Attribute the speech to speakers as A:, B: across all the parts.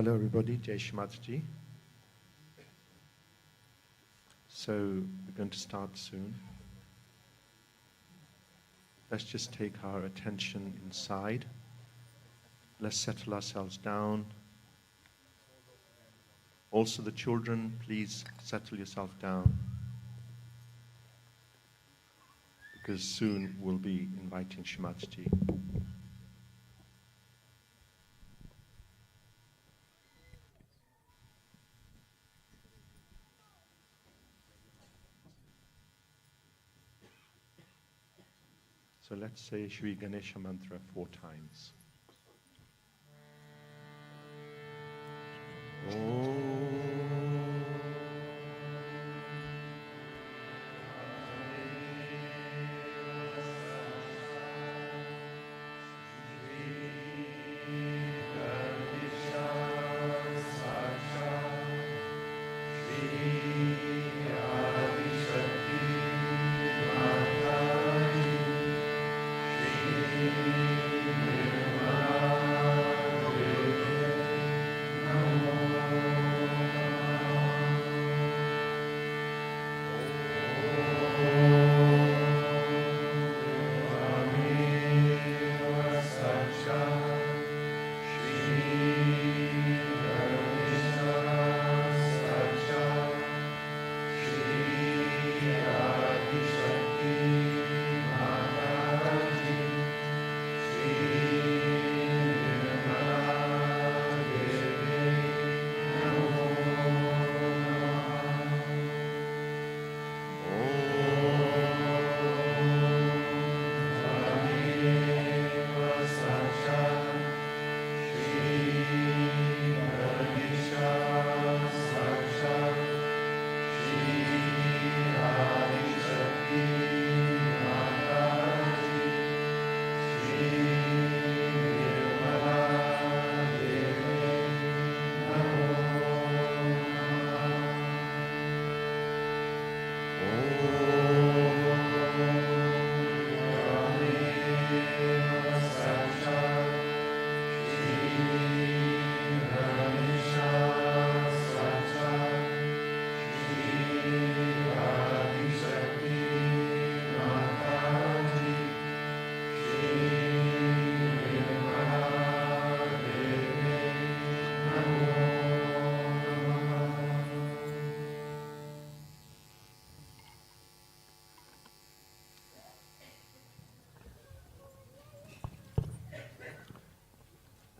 A: Hello everybody, Jai Shri Mataji. So we're going to start soon. Let's just take our attention inside. Let's settle ourselves down. Also the children, please settle yourself down, because soon we'll be inviting Shri Mataji. So let's say Shri Ganesha mantra 4 times. Om.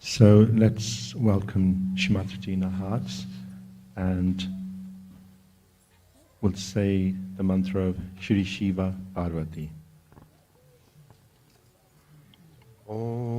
A: So let's welcome Shri Mataji in our hearts, and we'll say the mantra of Shri Shiva Parvati. Om.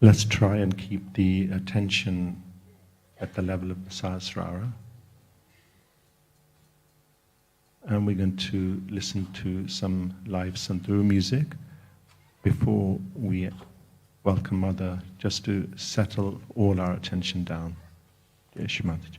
A: Let's try and keep the attention at the level of the Sahasrara. And we're going to listen to some live Santuru music before we welcome Mother, just to settle all our attention down. Jai Shri Mataji.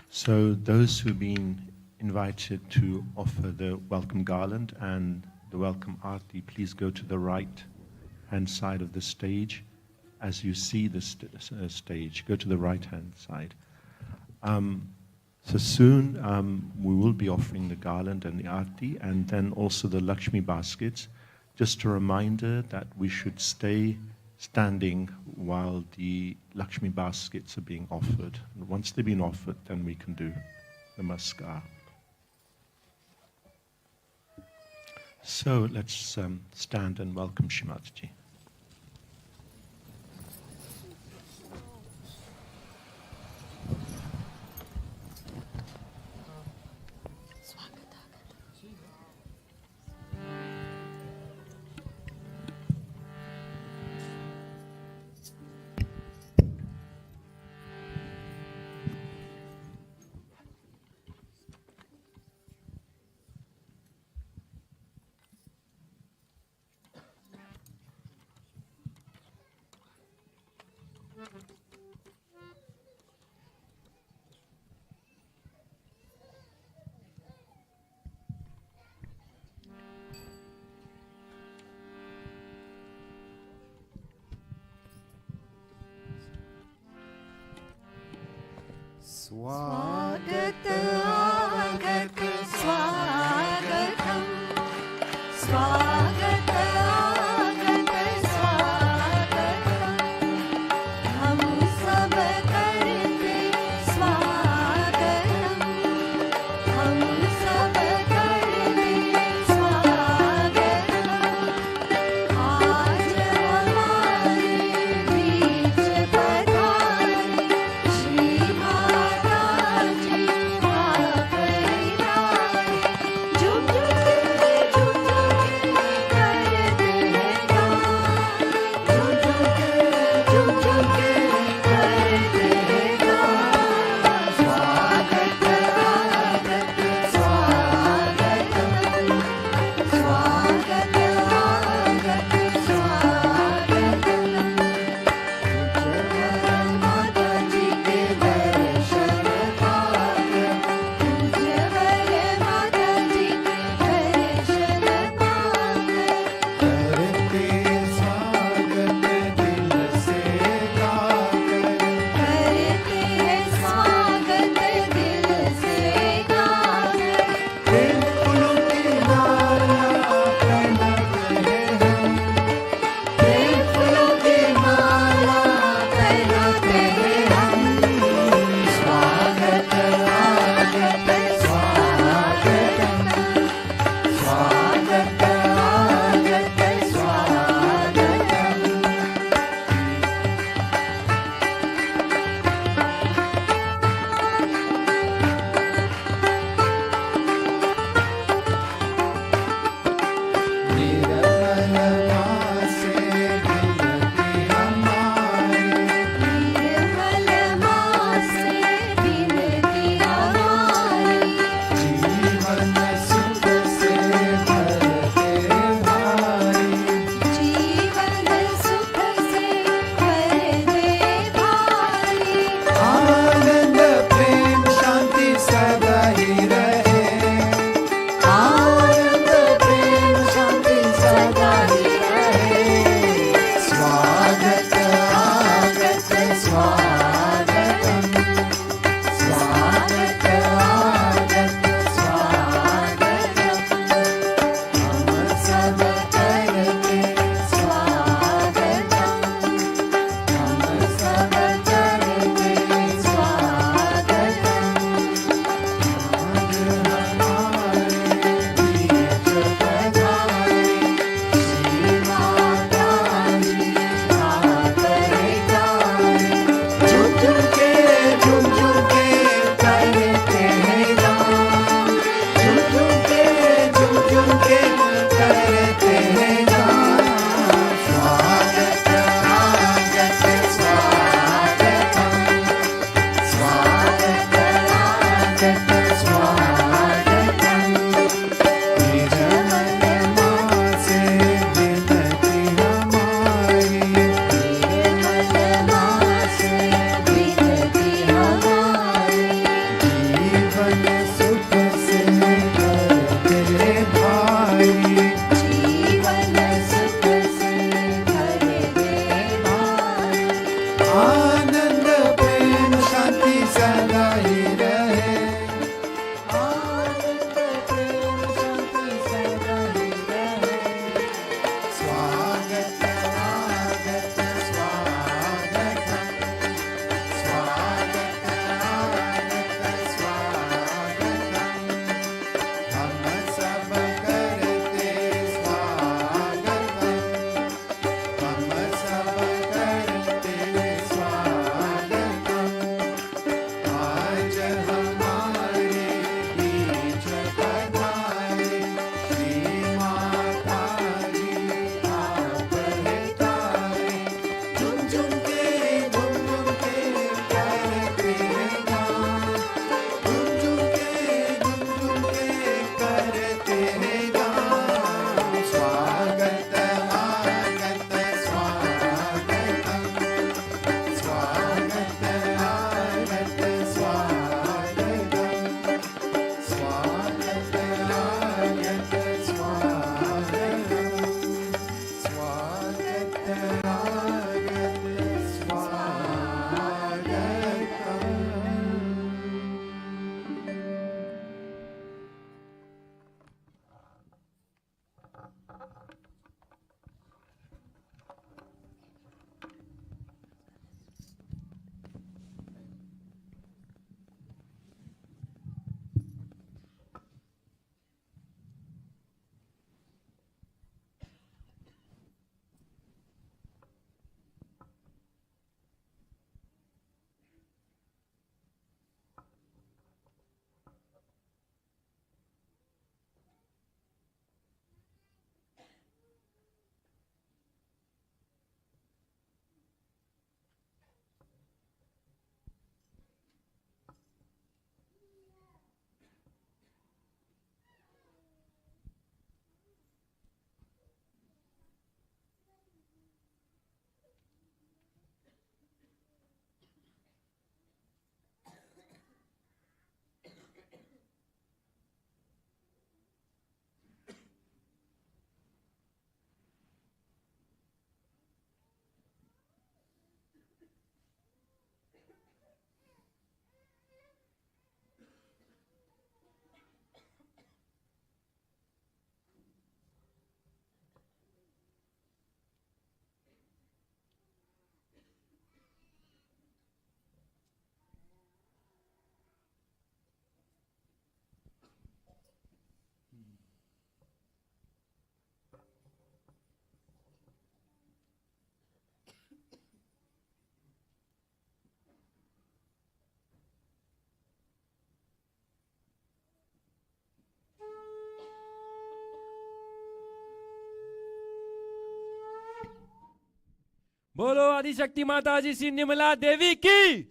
A: So those who've been invited to offer the welcome garland and the welcome arti, please go to the right hand side of the stage. As you see the stage, go to the right hand side. So soon we will be offering the garland and the arti, and then also the Lakshmi baskets. Just a reminder that we should stay standing while the Lakshmi baskets are being offered. And once they've been offered, then we can do the namaskar. So let's stand and welcome Shri Mataji.
B: स्वागत आगत स्वागतम स्वागत आगत स्वागतम हम सब करते स्वागतम हम सब करते स्वागतम आज हमारे बीच पधारे श्री माताजी आप आए झुक झुक करते हैं गान झुक झुक करते हैं गान स्वागत आगत स्वागतम स्वागत आगत स्वागतम माताजी के दर्शन पाकर पूज्यवर माताजी के दर्शन पाकर
C: करते स्वागत दिल से गाकर
B: करते हैं स्वागत दिल से गाकर
C: दिल फूलों की माला पहनाते हैं हम
B: दिल फूलों की माला पहनाते हैं हम स्वागत आगत स्वागतम स्वागत आगत स्वागतम
C: निर्मल मासे विनती हमारी
B: निर्मल मासे विनती हमारी
C: जीवन सुख से भरते भारी
B: जीवन सुख से भर दे भारी
C: आनंद प्रेम शांति सदा ही रहे
B: आनंद प्रेम शांति सदा ही रहे
C: स्वागत आगत स्वागतम स्वागत आगत स्वागतम हम सब करते
B: स्वागतम
C: हम सब करते
B: स्वागतम
C: आज हमारे बीच पधारे श्री माताजी आप आए झुक झुक के करते हैं गान झुक झुक के करते हैं गान स्वागत आगत स्वागतम स्वागत आगत स्वागतम निर्मल मासे विनती हमारी
B: निर्मल मासे विनती हमारी
C: जीवन सुख से करते भाई
B: जीवन
D: बोलो आदि शक्ति माताजी श्री निर्मला देवी की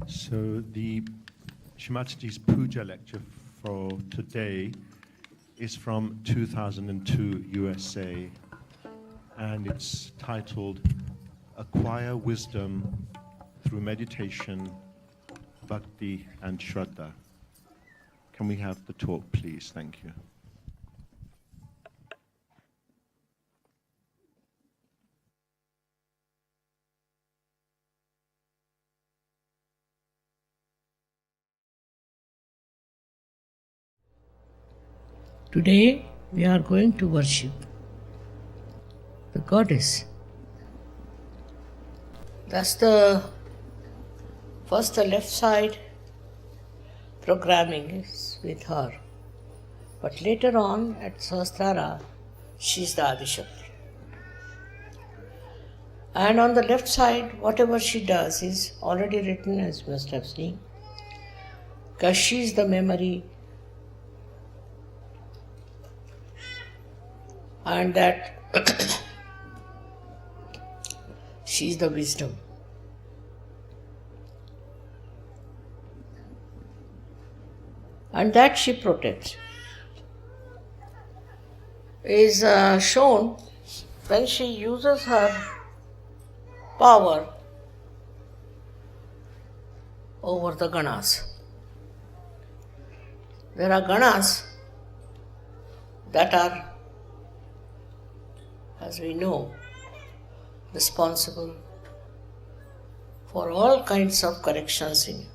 A: So the Shri Mataji's Puja lecture for today is from 2002 USA, and it's titled Acquire Wisdom Through Meditation, Bhakti and Shraddha. Can we have the talk, please? Thank you.
E: Today we are going to worship the goddess. That's the first, the left side programming is with her. But later on at Sahasrara, she's the Adi Shakti. And on the left side, whatever she does is already written, as you must have seen, because she's the memory, and that she's the wisdom. And that she protects is shown when she uses her power over the Ganas. There are Ganas that are, as we know, responsible for all kinds of corrections in you.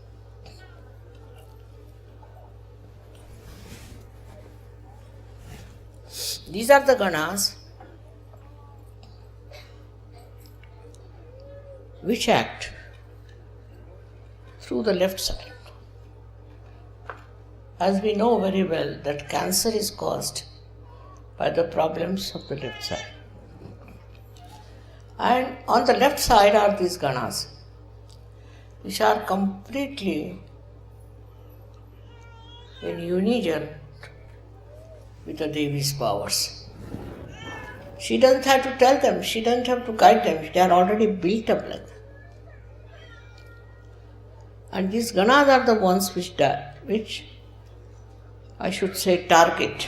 E: These are the Ganas which act through the left side. As we know very well that cancer is caused by the problems of the left side. And on the left side are these Ganas, which are completely in union with the Devi's powers. She doesn't have to tell them, she doesn't have to guide them, they are already built up like that. And these Ganas are the ones which I should say target.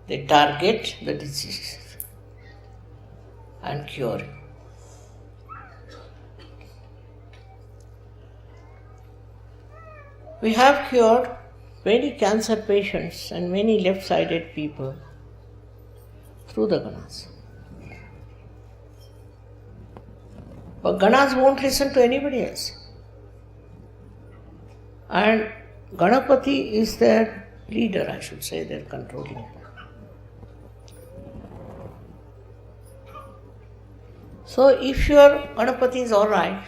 E: They target the disease and cure. We have cured many cancer patients and many left-sided people through the Ganas. But Ganas won't listen to anybody else. And Ganapati is their leader, I should say, their controlling. So if your Ganapati is alright,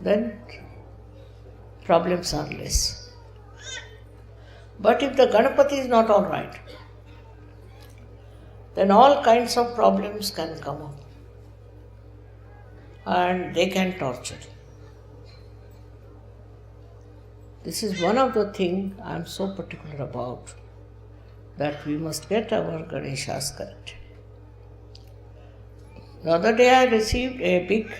E: then problems are less. But if the Ganapati is not alright, then all kinds of problems can come up and they can torture you. This is one of the things I am so particular about, that we must get our Ganeshas correct. The other day I received a big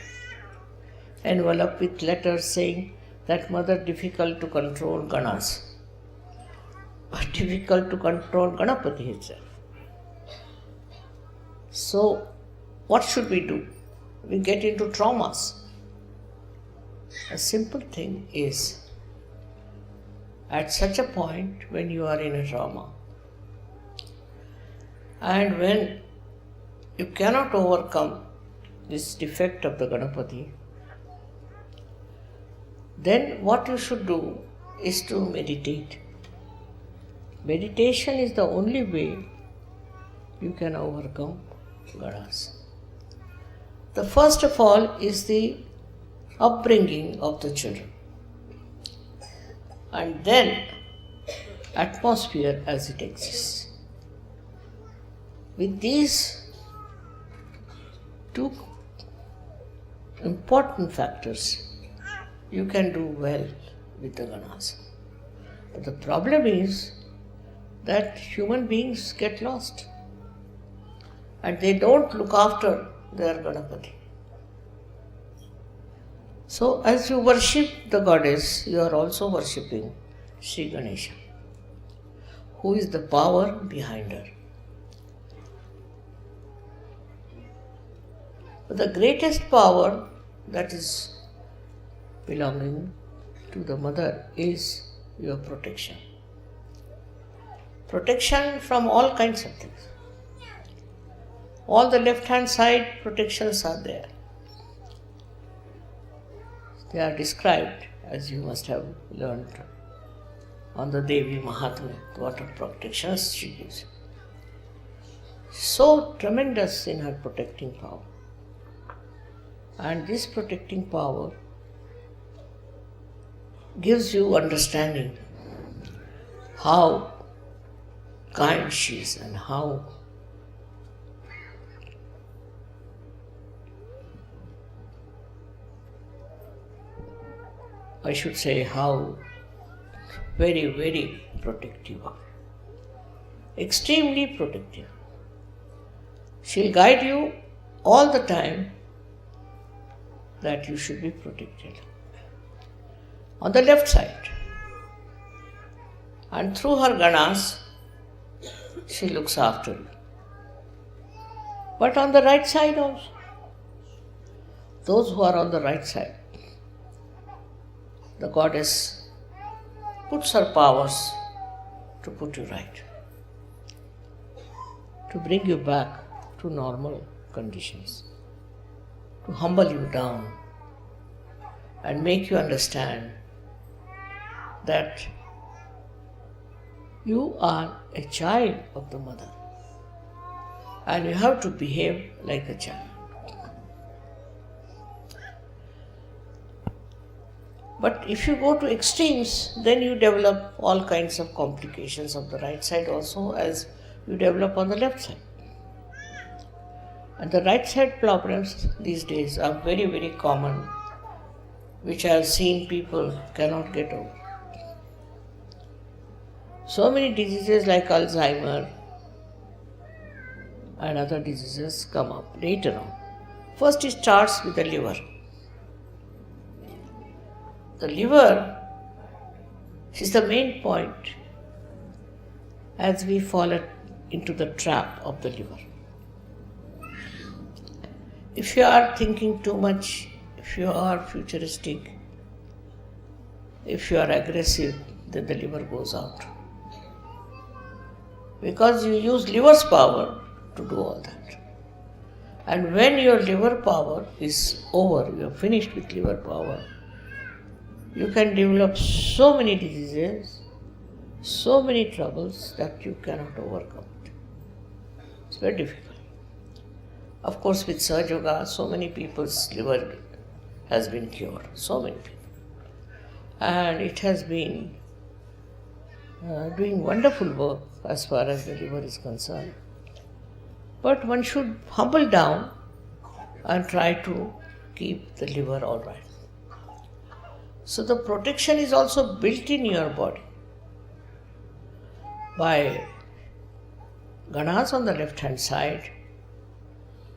E: envelope with letters saying that mother, difficult to control Ganas, but difficult to control Ganapati itself. So what should we do? We get into traumas. A simple thing is, at such a point when you are in a trauma and when you cannot overcome this defect of the Ganapati, then what you should do is to meditate. Meditation is the only way you can overcome Ganas. The first of all is the upbringing of the children, and then atmosphere as it exists. With these two important factors, you can do well with the Ganas. But the problem is that human beings get lost and they don't look after their Ganapati. So as you worship the goddess, you are also worshipping Shri Ganesha, who is the power behind her. But the greatest power that is belonging to the mother is your protection. Protection from all kinds of things. All the left hand side protections are there. They are described, as you must have learned on the Devi Mahatmya, what are protections she gives. So tremendous in her protecting power. And this protecting power gives you understanding how kind she is and how I should say how very, very protective. Extremely protective. She'll guide you all the time that you should be protected. On the left side. And through her Ganas, she looks after you. But on the right side also. Those who are on the right side, the goddess puts her powers to put you right, to bring you back to normal conditions, to humble you down and make you understand that you are a child of the mother and you have to behave like a child. But if you go to extremes, then you develop all kinds of complications of the right side also as you develop on the left side. And the right side problems these days are very, very common, which I have seen people cannot get over. So many diseases like Alzheimer and other diseases come up later on. First it starts with the liver. The liver is the main point as we fall into the trap of the liver. If you are thinking too much, if you are futuristic, if you are aggressive, then the liver goes out. Because you use liver's power to do all that. And when your liver power is over, you are finished with liver power, you can develop so many diseases, so many troubles that you cannot overcome it. It's very difficult. Of course, with Sahaja Yoga, so many people's liver has been cured, so many people. And it has been doing wonderful work as far as the liver is concerned. But one should humble down and try to keep the liver all right. So the protection is also built in your body by Ganas on the left hand side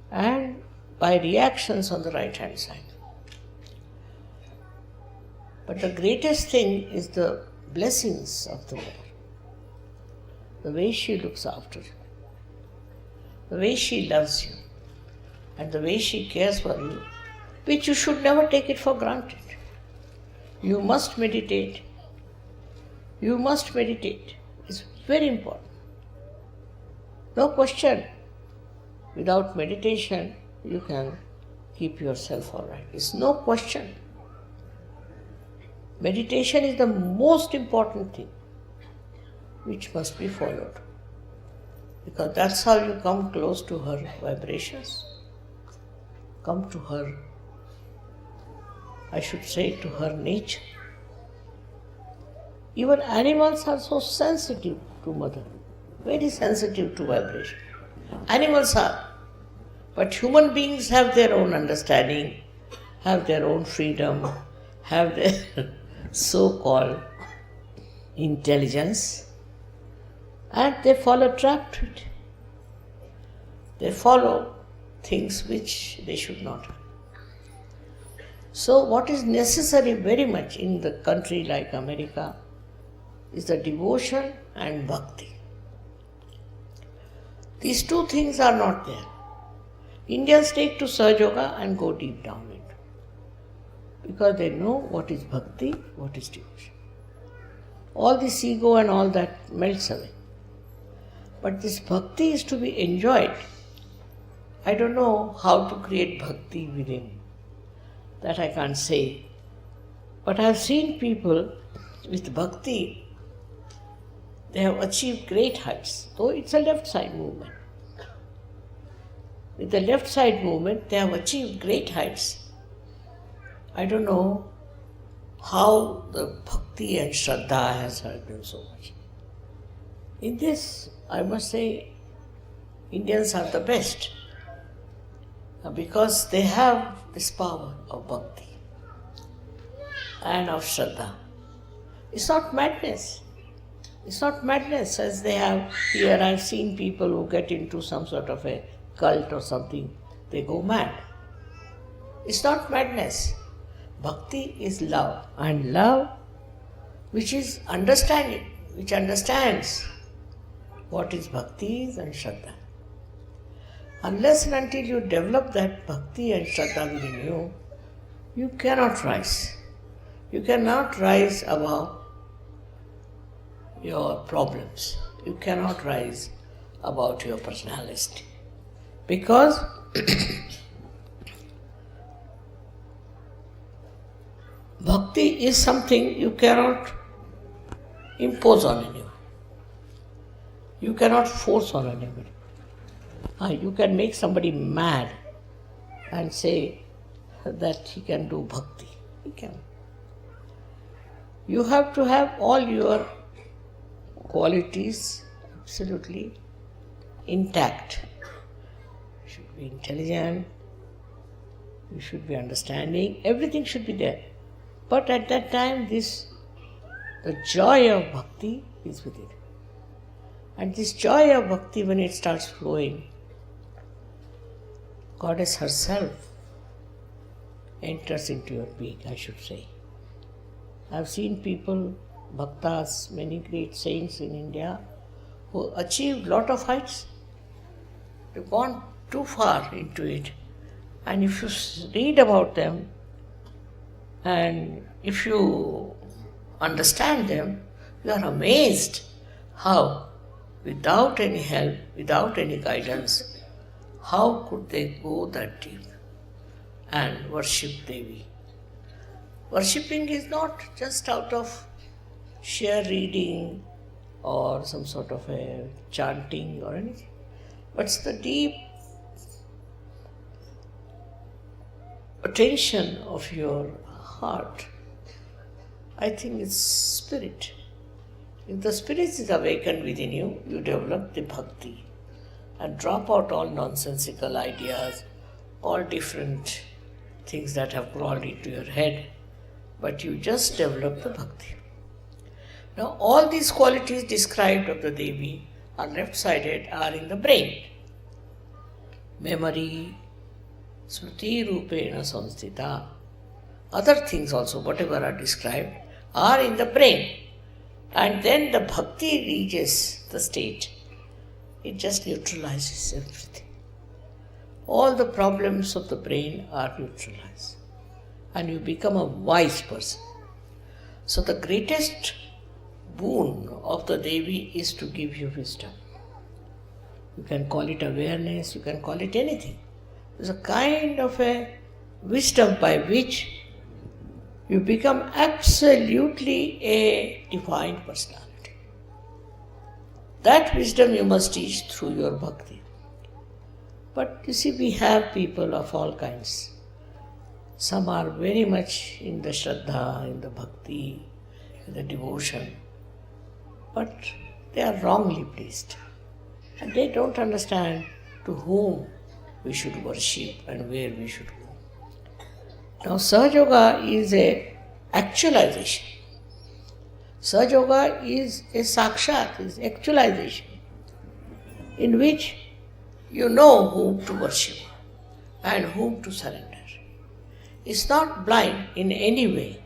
E: and by reactions on the right hand side. But the greatest thing is the blessings of the mother, the way she looks after you, the way she loves you, and the way she cares for you, which you should never take it for granted. You must meditate. You must meditate. It's very important. No question. Without meditation, you can keep yourself all right. It's no question. Meditation is the most important thing which must be followed. Because that's how you come close to her vibrations, come to her, I should say, to her nature. Even animals are so sensitive to mother, very sensitive to vibration. Animals are. But human beings have their own understanding, have their own freedom, have their so-called intelligence, and they fall a trap to it. They follow things which they should not. So what is necessary very much in the country like America is the devotion and bhakti. These two things are not there. Indians take to Sahaja Yoga and go deep down into it because they know what is bhakti, what is devotion. All this ego and all that melts away. But this bhakti is to be enjoyed. I don't know how to create bhakti within. That I can't say. But I have seen people with bhakti, they have achieved great heights, though it's a left side movement. With the left side movement, they have achieved great heights. I don't know how the bhakti and Shraddha has helped them so much. In this, I must say, Indians are the best because they have this power of bhakti and of Shraddha. It's not madness. It's not madness as they have here. I've seen people who get into some sort of a cult or something, they go mad. It's not madness. Bhakti is love, and love which is understanding, which understands what is bhakti is and Shraddha. Unless and until you develop that bhakti and Shraddha within you, you cannot rise. You cannot rise above your problems. You cannot rise about your personality. Because bhakti is something you cannot impose on anyone. You cannot force on anybody. You can make somebody mad and say that he can do bhakti. He can. You have to have all your qualities absolutely intact. You should be intelligent, you should be understanding, everything should be there. But at that time, the joy of bhakti is with it. And this joy of bhakti, when it starts flowing, Goddess herself enters into your being, I should say. I've seen people, bhaktas, many great saints in India, who achieved lot of heights. They've gone too far into it. And if you read about them, and if you understand them, you are amazed how, without any help, without any guidance, how could they go that deep and worship Devi? Worshipping is not just out of sheer reading or some sort of a chanting or anything, but it's the deep attention of your heart. I think it's spirit. If the spirit is awakened within you, you develop the bhakti and drop out all nonsensical ideas, all different things that have crawled into your head, but you just develop the bhakti. Now, all these qualities described of the Devi are left-sided, are in the brain. Memory, smriti rupena samstita, other things also, whatever are described, are in the brain. And then the bhakti reaches the state. It just neutralizes everything. All the problems of the brain are neutralized. And you become a wise person. So the greatest boon of the Devi is to give you wisdom. You can call it awareness, you can call it anything. There's a kind of a wisdom by which you become absolutely a divine personality. That wisdom you must teach through your bhakti. But you see, we have people of all kinds. Some are very much in the Shraddha, in the bhakti, in the devotion. But they are wrongly placed. And they don't understand to whom we should worship and where we should go. Now, Sahaja Yoga is a actualization. Sahaja Yoga is a sakshat, is actualization, in which you know whom to worship and whom to surrender. It's not blind in any way.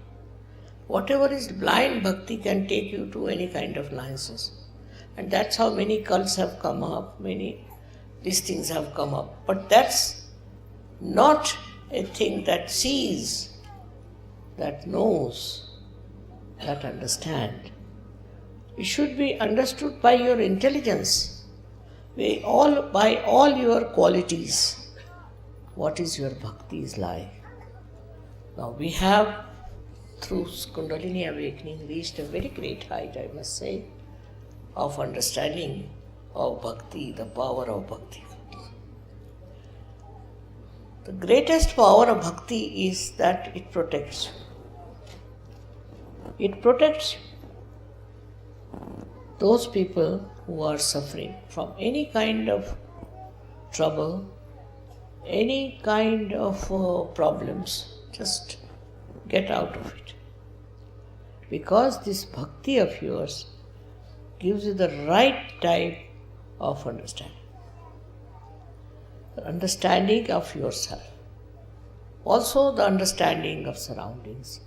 E: Whatever is blind bhakti can take you to any kind of license. And that's how many cults have come up, these things have come up. But that's not a thing that sees, that knows, that understands. It should be understood by your intelligence, by all your qualities. What is your bhakti's life? Now we have, through Kundalini awakening, reached a very great height, I must say, of understanding of bhakti, the power of bhakti. The greatest power of bhakti is that it protects you. It protects those people who are suffering from any kind of trouble, any kind of problems. Just get out of it. Because this bhakti of yours gives you the right type of understanding. The understanding of yourself. Also the understanding of surroundings.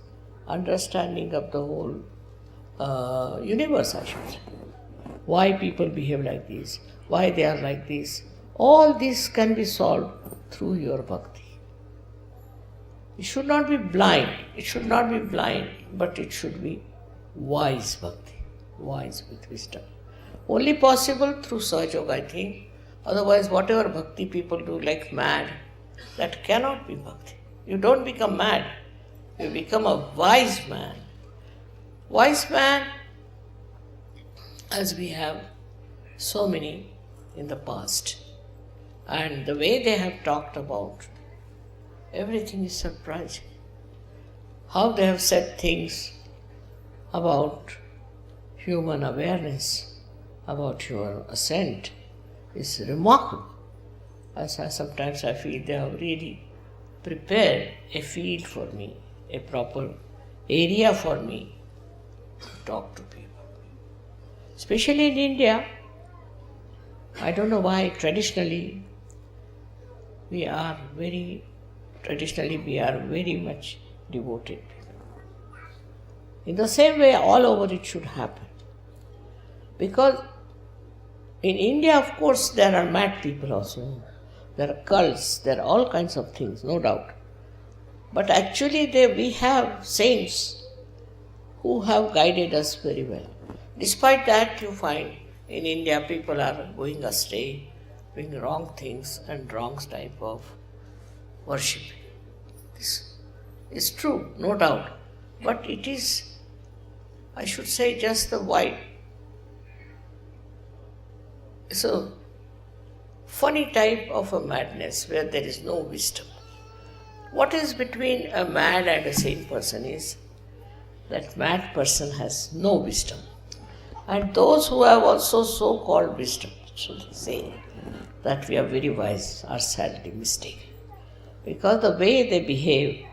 E: Understanding of the whole universe, I should say. Why people behave like this, why they are like this. All this can be solved through your bhakti. It should not be blind. But it should be wise bhakti, wise with wisdom. Only possible through Sahaja Yoga, I think. Otherwise, whatever bhakti people do like mad, that cannot be bhakti. You don't become mad. You become a wise man. Wise man, as we have so many in the past. And the way they have talked about, everything is surprising. How they have said things about human awareness, about your ascent, is remarkable. Sometimes I feel they have really prepared a field for me, a proper area for me to talk to people. Especially in India, I don't know why traditionally we are very much devoted people. In the same way, all over it should happen. Because in India, of course, there are mad people also. There are cults, there are all kinds of things, no doubt. But actually we have saints who have guided us very well. Despite that, you find in India people are going astray, doing wrong things and wrong type of worshipping. This is true, no doubt. But it is, I should say, just the white. It's a funny type of a madness where there is no wisdom. What is between a mad and a sane person is that mad person has no wisdom. And those who have also so-called wisdom, should say that we are very wise, are sadly mistaken. Because the way they behave,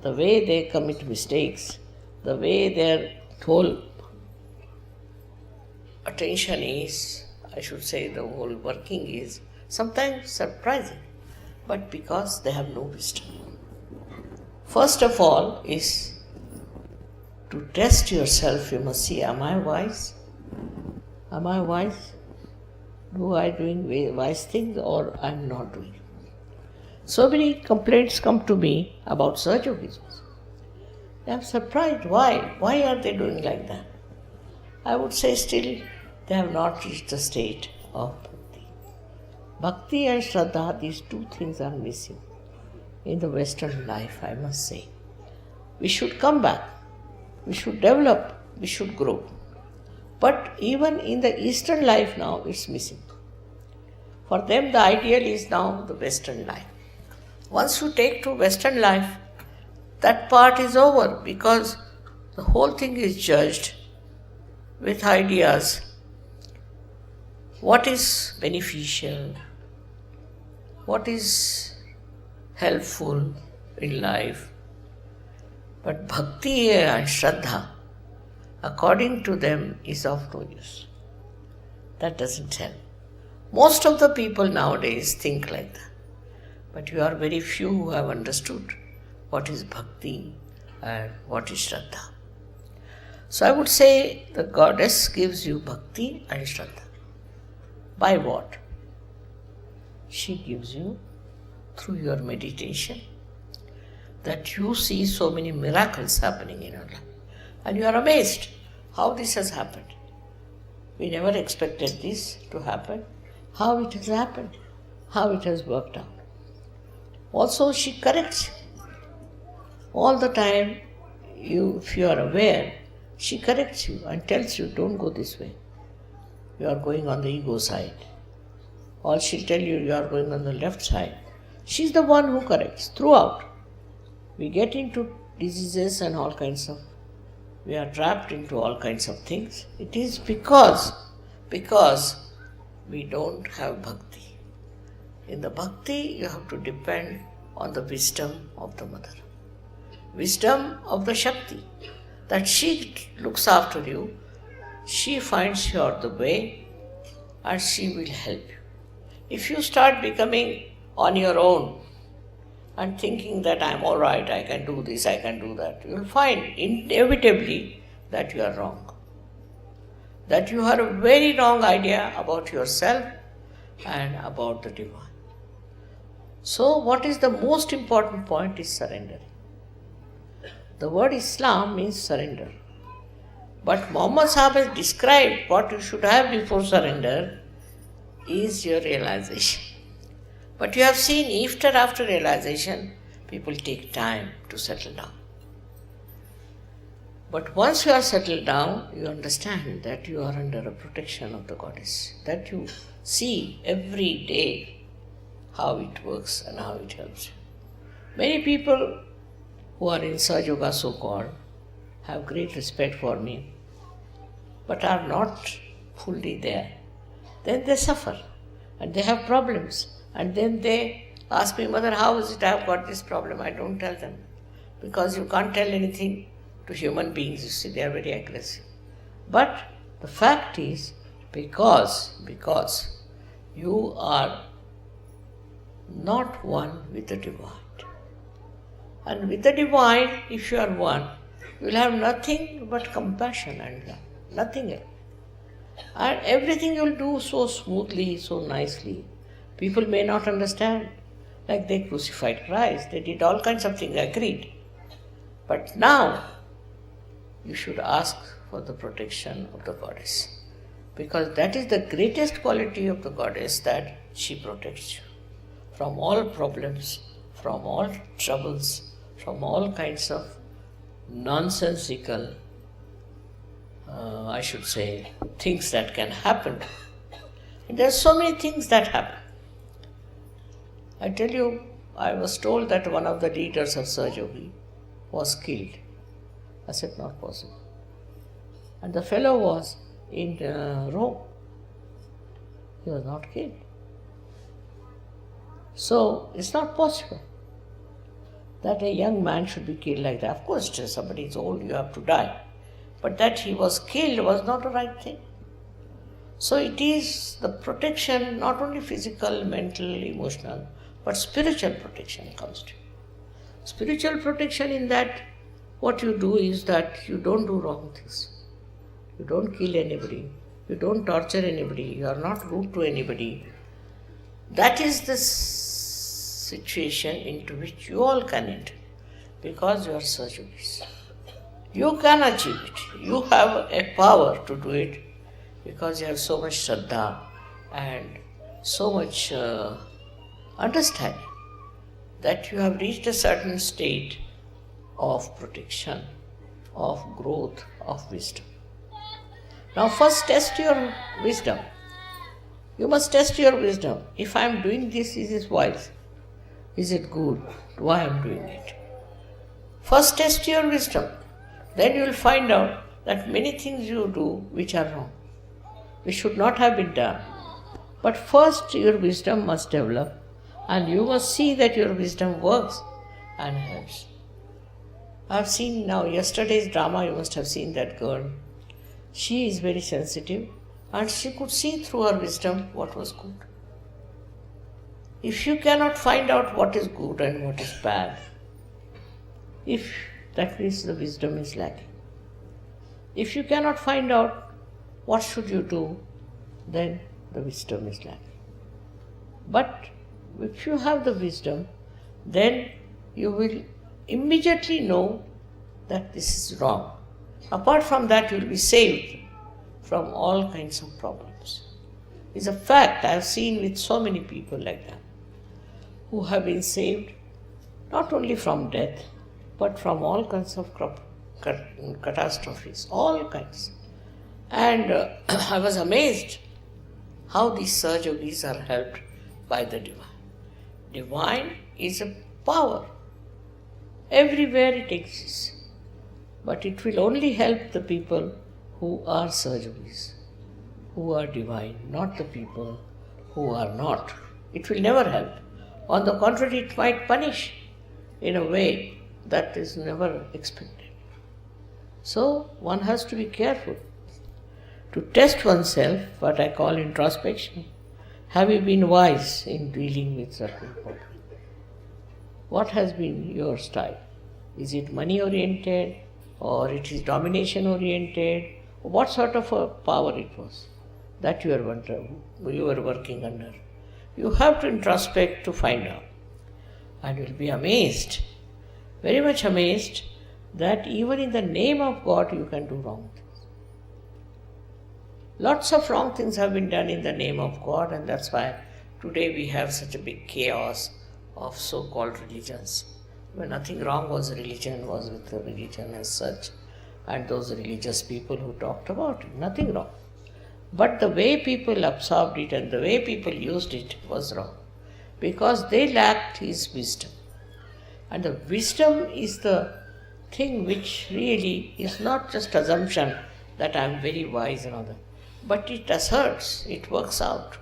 E: the way they commit mistakes, the way their whole attention is, I should say the whole working is sometimes surprising, but because they have no wisdom. First of all is to test yourself. You must see, am I wise? Am I wise? Do I doing wise things or I am not doing? So many complaints come to me about Sahaja Yogis. I am surprised. Why? Why are they doing like that? I would say still they have not reached the state of Bhakti. Bhakti and Shraddha, these two things are missing in the Western life, I must say. We should come back. We should develop. We should grow. But even in the Eastern life now, it's missing. For them, the ideal is now the Western life. Once you take to Western life, that part is over because the whole thing is judged with ideas. What is beneficial? What is helpful in life? But Bhakti and Shraddha, according to them is of no use. That doesn't help. Most of the people nowadays think like that. But you are very few who have understood what is Bhakti and what is Shraddha. So I would say the goddess gives you Bhakti and Shraddha. By what? She gives you through your meditation, that you see so many miracles happening in your life. And you are amazed how this has happened. We never expected this to happen. How it has happened, how it has worked out. Also, she corrects you. All the time, if you are aware, she corrects you and tells you, don't go this way. You are going on the ego side. Or she'll tell you, you are going on the left side. She's the one who corrects throughout. We get into diseases and all kinds of, we are trapped into all kinds of things. It is because we don't have Bhakti. In the Bhakti, you have to depend on the wisdom of the Mother. Wisdom of the Shakti. That she looks after you, she finds you out the way, and she will help you. If you start becoming on your own and thinking that I'm all right, I can do this, I can do that, you will find inevitably that you are wrong. That you have a very wrong idea about yourself and about the divine. So what is the most important point is surrendering. The word Islam means surrender. But Muhammad Sahib has described what you should have before surrender is your realization. But you have seen after realization, people take time to settle down. But once you are settled down, you understand that you are under a protection of the goddess. That you see every day how it works and how it helps you. Many people who are in Sahaja Yoga so-called have great respect for me, but are not fully there. Then they suffer and they have problems. And then they ask me, Mother, how is it I have got this problem? I don't tell them. Because you can't tell anything to human beings, you see, they are very aggressive. But the fact is, because you are not one with the divine. And with the divine, if you are one, you will have nothing but compassion and love, nothing else. And everything you will do so smoothly, so nicely. People may not understand. Like they crucified Christ, they did all kinds of things, agreed. But now, you should ask for the protection of the goddess. Because that is the greatest quality of the goddess, that she protects you from all problems, from all troubles, from all kinds of nonsensical, things that can happen. And there are so many things that happen. I tell you, I was told that one of the leaders of Sahaja Yoga was killed. I said, not possible. And the fellow was in Rome. He was not killed. So, it's not possible that a young man should be killed like that. Of course, if somebody is old, you have to die. But that he was killed was not the right thing. So it is the protection, not only physical, mental, emotional, but spiritual protection comes to you. Spiritual protection in that what you do is that you don't do wrong things. You don't kill anybody. You don't torture anybody. You are not rude to anybody. That is the situation into which you all can enter, because you are Sahaja. You can achieve it. You have a power to do it because you have so much Shraddha and so much understanding that you have reached a certain state of protection, of growth, of wisdom. Now first test your wisdom. You must test your wisdom. If I am doing this, is it wise? Is it good? Why I am doing it? First test your wisdom. Then you will find out that many things you do which are wrong, which should not have been done. But first your wisdom must develop, and you must see that your wisdom works and helps. I have seen now yesterday's drama, you must have seen that girl She is very sensitive and she could see through her wisdom what was good. If you cannot find out what is good and what is bad, if that means the wisdom is lacking. If you cannot find out what should you do, then the wisdom is lacking. But if you have the wisdom, then you will immediately know that this is wrong. Apart from that, you will be saved from all kinds of problems. It's a fact. I have seen with so many people like that, who have been saved not only from death, but from all kinds of catastrophes, all kinds. And I was amazed how these surge yogis are helped by the divine. Divine is a power. Everywhere it exists. But it will only help the people who are surge yogis, who are divine, not the people who are not. It will never help. On the contrary, it might punish in a way that is never expected. So one has to be careful to test oneself, what I call introspection. Have you been wise in dealing with certain problems? What has been your style? Is it money oriented or it is domination oriented? What sort of a power it was that you were working under? You have to introspect to find out. And you will be amazed, very much amazed, that even in the name of God you can do wrong things. Lots of wrong things have been done in the name of God, and that's why today we have such a big chaos of so-called religions. When nothing wrong was religion, was with the religion as such, and those religious people who talked about it, nothing wrong. But the way people absorbed it and the way people used it was wrong, because they lacked his wisdom. And the wisdom is the thing which really is not just assumption that I am very wise and all that, but it asserts, it works out,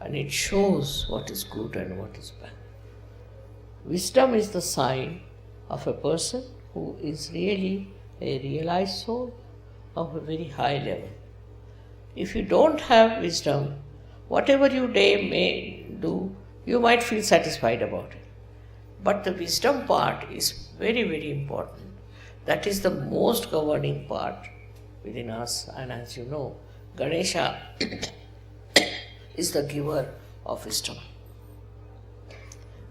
E: and it shows what is good and what is bad. Wisdom is the sign of a person who is really a realized soul of a very high level. If you don't have wisdom, whatever you may do, you might feel satisfied about it. But the wisdom part is very, very important. That is the most governing part within us. And as you know, Ganesha is the giver of wisdom.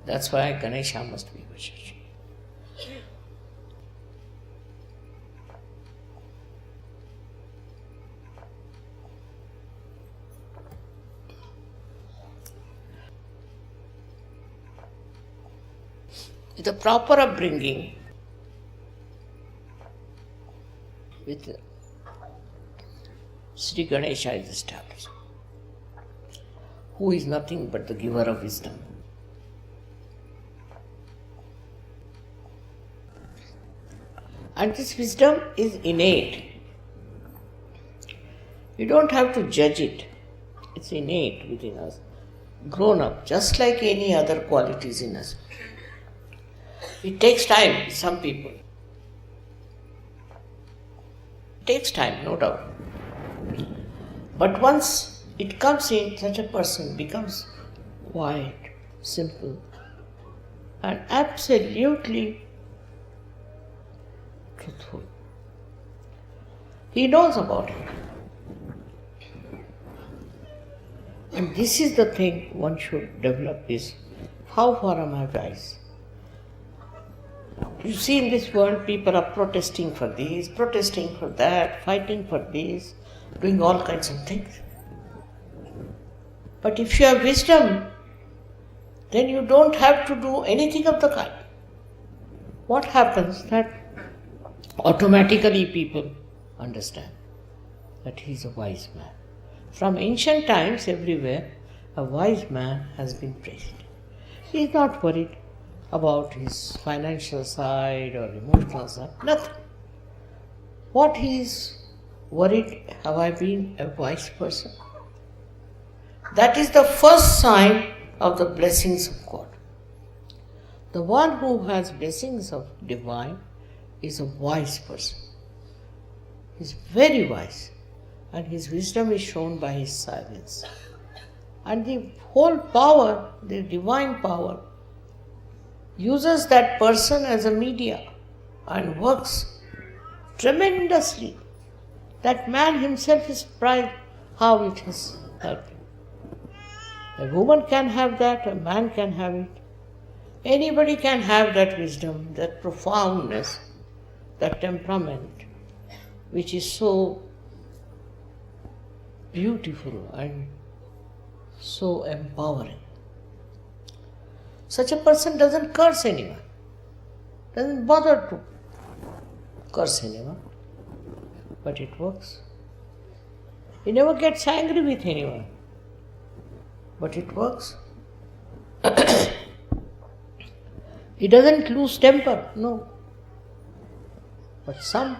E: That's why Ganesha must be worshipped. With a proper upbringing, with Shri Ganesha is established, who is nothing but the giver of wisdom. And this wisdom is innate. You don't have to judge it. It's innate within us, grown up, just like any other qualities in us. It takes time with some people. It takes time, no doubt. But once it comes in, such a person becomes quiet, simple, and absolutely truthful. He knows about it. And this is the thing one should develop is, how far am I wise? You see, in this world, people are protesting for this, protesting for that, fighting for this, doing all kinds of things. But if you have wisdom, then you don't have to do anything of the kind. What happens that automatically people understand that he is a wise man. From ancient times, everywhere, a wise man has been praised. He is not worried about his financial side or emotional side, nothing. What he is worried, have I been a wise person? That is the first sign of the blessings of God. The one who has blessings of divine is a wise person. is very wise, and his wisdom is shown by his silence. And the whole power, the divine power, uses that person as a media and works tremendously. That man himself is surprised how it has helped him. A woman can have that, a man can have it. Anybody can have that wisdom, that profoundness, that temperament, which is so beautiful and so empowering. Such a person doesn't curse anyone, doesn't bother to curse anyone, but it works. He never gets angry with anyone, but it works. He doesn't lose temper, no. But some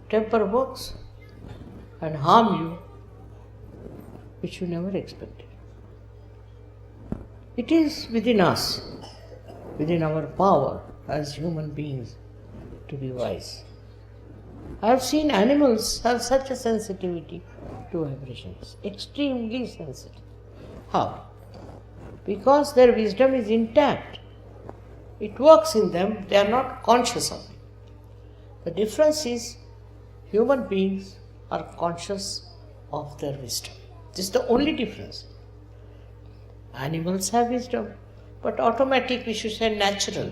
E: temper works and harm you, which you never expected. It is within us, within our power as human beings, to be wise. I have seen animals have such a sensitivity to vibrations, extremely sensitive. How? Because their wisdom is intact. It works in them, they are not conscious of it. The difference is human beings are conscious of their wisdom. This is the only difference. Animals have wisdom, but automatic, we should say natural.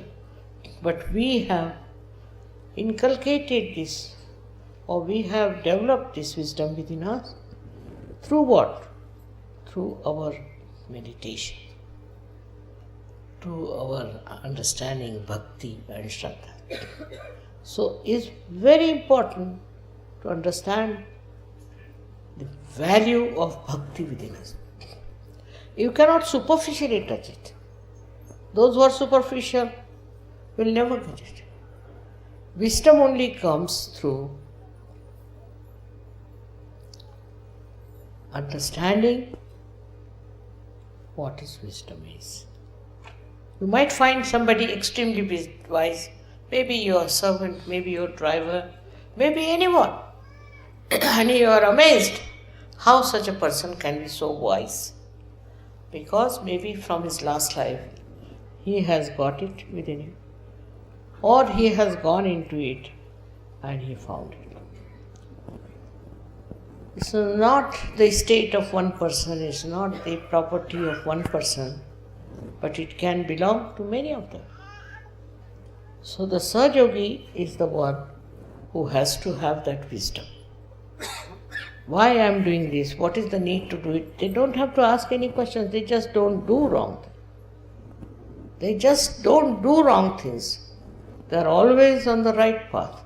E: But we have inculcated this, or we have developed this wisdom within us. Through what? Through our meditation, through our understanding Bhakti and Shraddha. So it's very important to understand the value of Bhakti within us. You cannot superficially touch it. Those who are superficial will never get it. Wisdom only comes through understanding what is wisdom is. You might find somebody extremely wise, maybe your servant, maybe your driver, maybe anyone, and you are amazed how such a person can be so wise. Because maybe from his last life he has got it within him, or he has gone into it and he found it. It's not the state of one person, it's not the property of one person, but it can belong to many of them. So the Sahaja is the one who has to have that wisdom. Why I am doing this? What is the need to do it? They don't have to ask any questions, they just don't do wrong. They just don't do wrong things. They are always on the right path.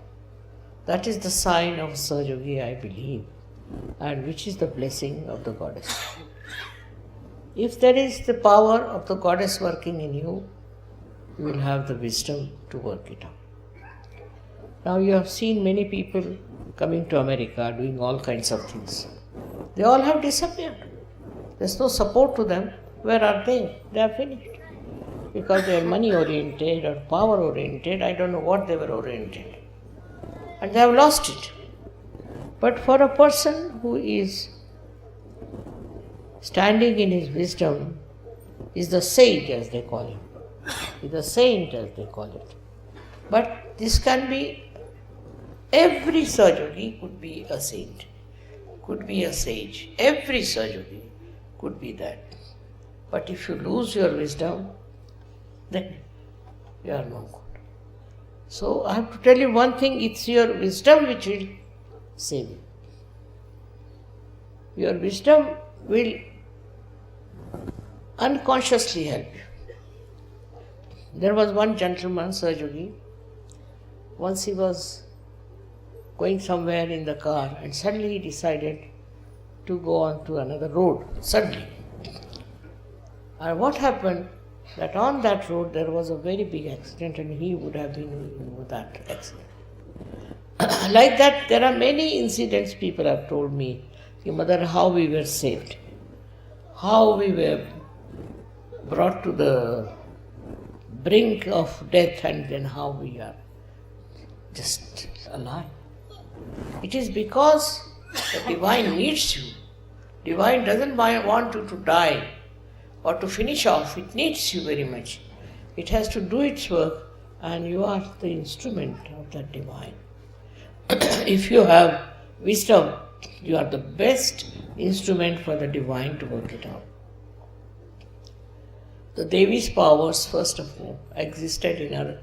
E: That is the sign of Sahaja, I believe, and which is the blessing of the Goddess. If there is the power of the Goddess working in you, you will have the wisdom to work it out. Now you have seen many people coming to America doing all kinds of things. They all have disappeared. There's no support to them. Where are they? They are finished. Because they are money oriented or power oriented, I don't know what they were oriented. And they have lost it. But for a person who is standing in his wisdom, is the sage as they call him, is the saint as they call it. But this can be, every Sahaja could be a saint, could be a sage. Every Sahaja could be that. But if you lose your wisdom, then you are no good. So I have to tell you one thing, it's your wisdom which will save you. Your wisdom will unconsciously help you. There was one gentleman, Sahaja, once he was going somewhere in the car and suddenly he decided to go on to another road, suddenly. And what happened, that on that road there was a very big accident and he would have been in that accident. Like that, there are many incidents people have told me, Mother, how we were saved, how we were brought to the brink of death and then how we are just alive. It is because the divine needs you. Divine doesn't want you to die or to finish off. It needs you very much. It has to do its work, and you are the instrument of that divine. If you have wisdom, you are the best instrument for the divine to work it out. The Devi's powers, first of all, existed in her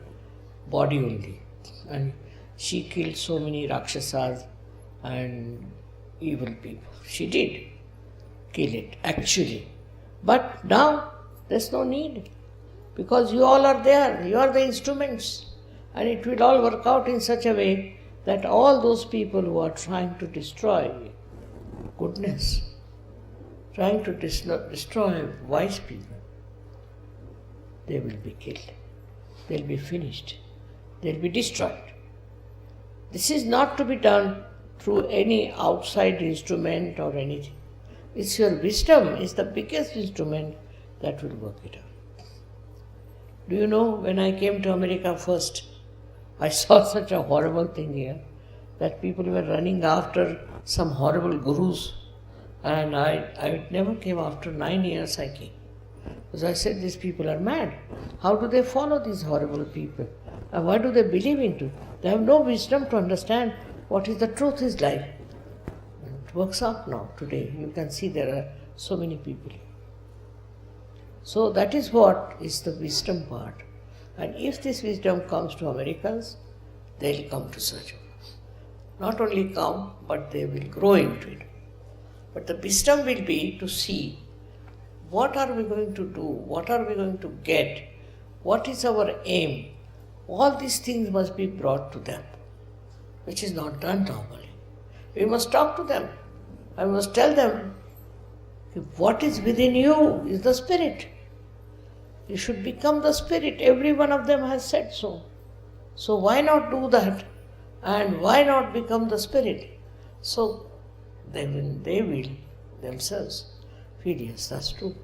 E: body only. And she killed so many Rakshasas and evil people. She did kill it, actually. But now, there's no need. Because you all are there. You are the instruments. And it will all work out in such a way that all those people who are trying to destroy goodness, trying to destroy wise people, they will be killed. They'll be finished. They'll be destroyed. This is not to be done through any outside instrument or anything. It's your wisdom is the biggest instrument that will work it out. Do you know, when I came to America first, I saw such a horrible thing here, that people were running after some horrible gurus, and I never came. After 9 years I came. Because I said, these people are mad. How do they follow these horrible people? And why do they believe into it? They have no wisdom to understand what is the truth is like. And it works out now, today. You can see there are so many people. So that is what is the wisdom part. And if this wisdom comes to Americans, they'll come to search of us. Not only come, but they will grow into it. But the wisdom will be to see what are we going to do, what are we going to get, what is our aim. All these things must be brought to them, which is not done normally. We must talk to them. I must tell them, what is within you is the spirit. You should become the spirit. Every one of them has said so. So why not do that? And why not become the spirit? So they will themselves feel, yes, that's true.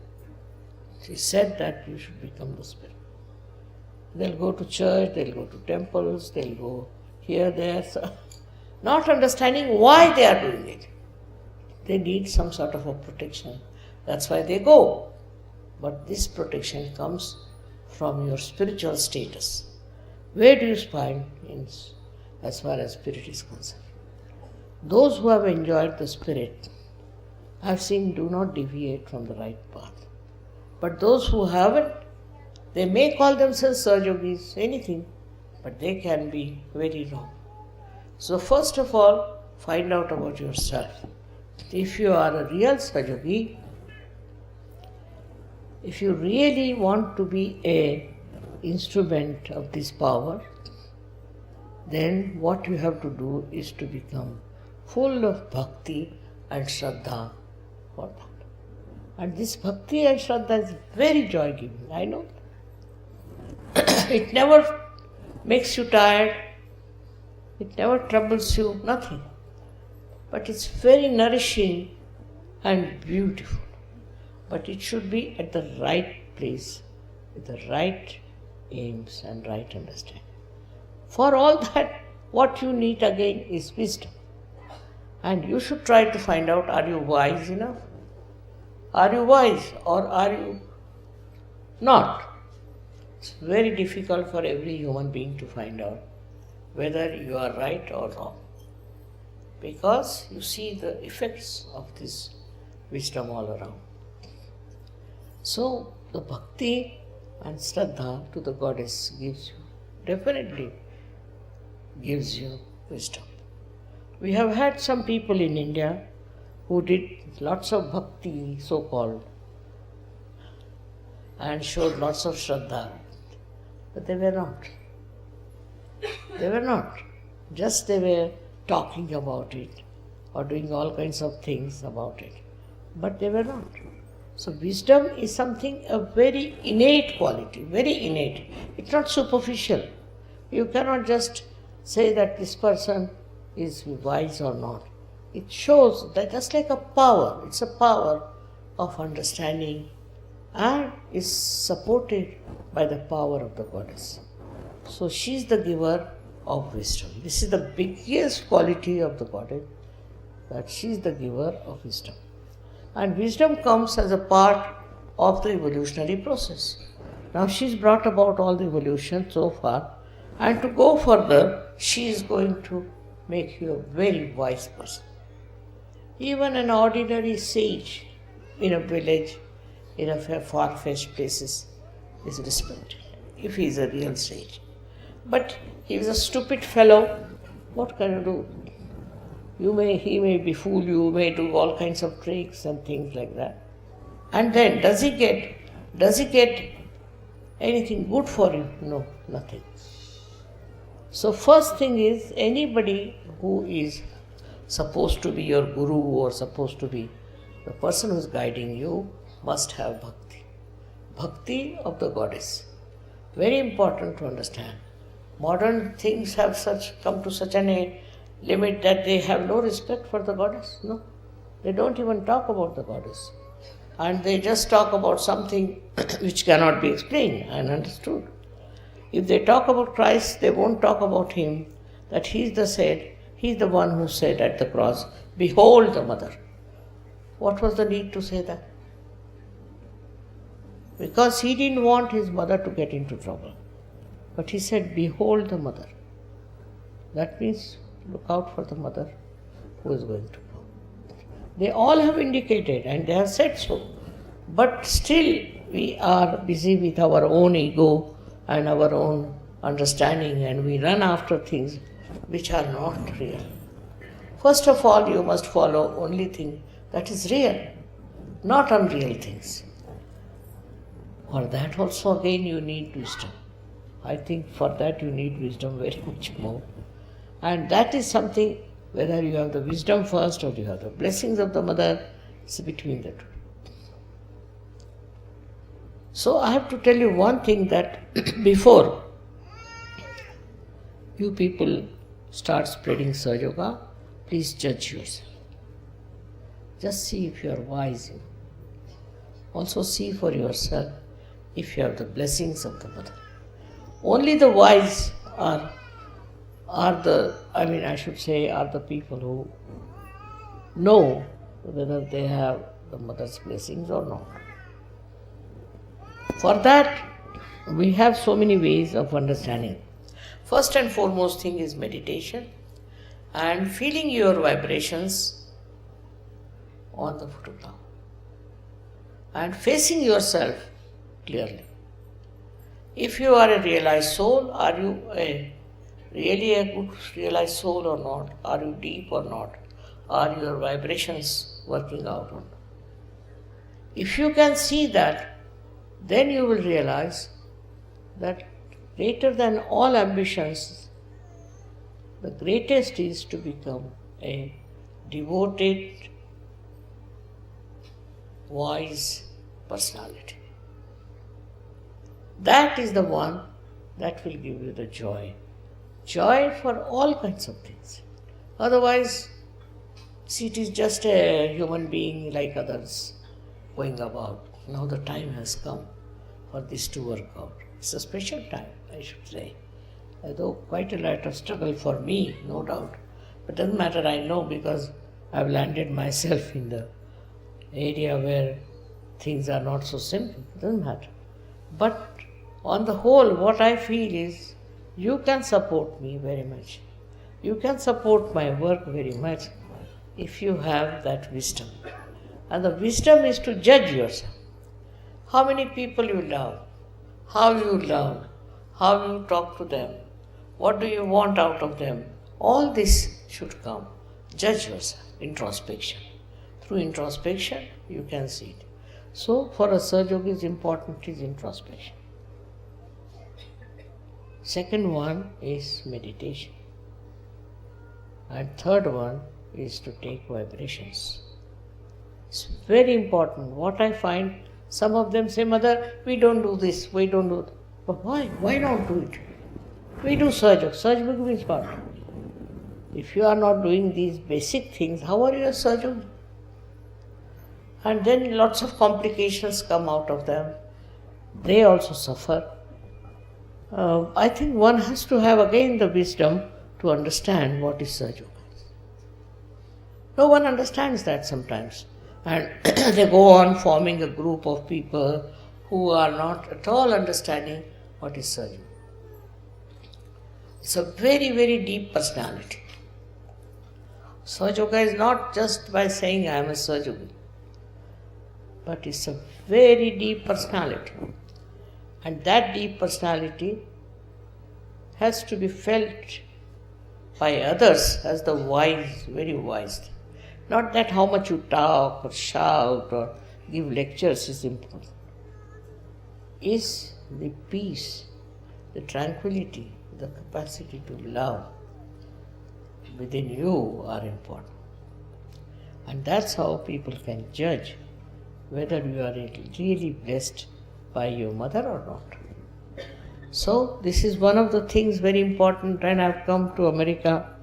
E: She said that you should become the spirit. They'll go to church, they'll go to temples, they'll go here, there, so not understanding why they are doing it. They need some sort of a protection. That's why they go. But this protection comes from your spiritual status. Where do you find as far as spirit is concerned? Those who have enjoyed the spirit, I've seen, do not deviate from the right path. But those who haven't, they may call themselves Sahajogis, anything, but they can be very wrong. So first of all, find out about yourself. If you are a real Sahajogi, if you really want to be an instrument of this power, then what you have to do is to become full of Bhakti and Shraddha for that. And this Bhakti and Shraddha is very joy-giving, I know. It never makes you tired, it never troubles you, nothing. But it's very nourishing and beautiful. But it should be at the right place, with the right aims and right understanding. For all that, what you need again is wisdom. And you should try to find out, are you wise enough? Are you wise or are you not? It's very difficult for every human being to find out whether you are right or wrong. Because you see the effects of this wisdom all around. So the Bhakti and Shraddha to the goddess definitely gives you wisdom. We have had some people in India who did lots of Bhakti, so-called, and showed lots of Shraddha, but they were not. They were not. Just they were talking about it or doing all kinds of things about it, but they were not. So wisdom is something, a very innate quality, very innate. It's not superficial. You cannot just say that this person is wise or not. It shows that just like a power, it's a power of understanding and is supported by the power of the goddess. So she is the giver of wisdom. This is the biggest quality of the goddess, that she is the giver of wisdom. And wisdom comes as a part of the evolutionary process. Now she's brought about all the evolution so far, and to go further, she is going to make you a very wise person. Even an ordinary sage in a village, in a far-fetched places, is respected, if he is a real sage. But he is a stupid fellow, what can you do? He may befool you, may do all kinds of tricks and things like that. And then, does he get anything good for you? No, nothing. So first thing is, anybody who is supposed to be your guru or supposed to be the person who is guiding you must have bhakti. Bhakti of the goddess. Very important to understand. Modern things have come to such a limit that they have no respect for the goddess. No, they don't even talk about the goddess. And they just talk about something which cannot be explained and understood. If they talk about Christ, they won't talk about him, that he's the one who said at the cross, "Behold the mother." What was the need to say that? Because he didn't want his mother to get into trouble. But he said, "Behold the mother." That means look out for the mother who is going to go. They all have indicated and they have said so. But still we are busy with our own ego and our own understanding, and we run after things which are not real. First of all, you must follow only thing that is real, not unreal things. For that also again you need wisdom. I think for that you need wisdom very much more. And that is something, whether you have the wisdom first or you have the blessings of the mother, it's between the two. So I have to tell you one thing, that before you people start spreading Sahaja Yoga, please judge yourself. Just see if you are wise. Also see for yourself if you have the blessings of the mother. Only the wise are the people who know whether they have the mother's blessings or not. For that, we have so many ways of understanding. First and foremost thing is meditation and feeling your vibrations on the photograph and facing yourself clearly. If you are a realized soul, are you really a good realized soul or not? Are you deep or not? Are your vibrations working out or not? If you can see that, then you will realize that greater than all ambitions, the greatest is to become a devoted, wise personality. That is the one that will give you the joy. Joy for all kinds of things. Otherwise, see, it is just a human being like others going about. Now the time has come for this to work out. It's a special time, I should say. Although quite a lot of struggle for me, no doubt. But doesn't matter, I know, because I've landed myself in the area where things are not so simple. Doesn't matter. But on the whole, what I feel is, you can support me very much. You can support my work very much if you have that wisdom. And the wisdom is to judge yourself. How many people you love, how you talk to them, what do you want out of them, all this should come. Judge yourself, introspection. Through introspection, you can see it. So, for a Sahaja Yogi, is important is introspection. Second one is meditation. And third one is to take vibrations. It's very important. What I find, some of them say, "Mother, we don't do this, we don't do that." But why? Why not do it? We do Sahaja Yoga. Sahaja Yoga means what? If you are not doing these basic things, how are you a Sahaja Yogi? And then lots of complications come out of them. They also suffer. I think one has to have again the wisdom to understand what is Sahaja Yoga. No one understands that sometimes. And they go on forming a group of people who are not at all understanding what is Sahaja Yoga. It's a very, very deep personality. Sahaja Yoga is not just by saying I am a Sahaja Yogi, but it's a very deep personality. And that deep personality has to be felt by others as the wise, very wise. Not that how much you talk or shout or give lectures is important. Is the peace, the tranquility, the capacity to love within you are important. And that's how people can judge whether you are really blessed by your mother or not. So this is one of the things very important, and I've come to America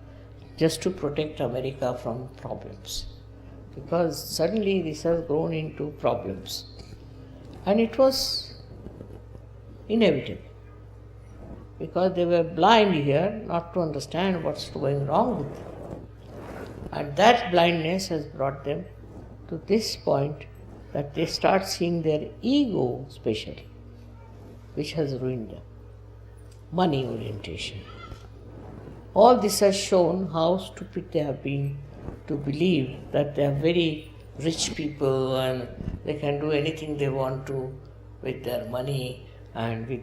E: just to protect America from problems. Because suddenly this has grown into problems. And it was inevitable. Because they were blind here not to understand what's going wrong with them. And that blindness has brought them to this point that they start seeing their ego specially, which has ruined them. Money orientation. All this has shown how stupid they have been to believe that they are very rich people and they can do anything they want to with their money and with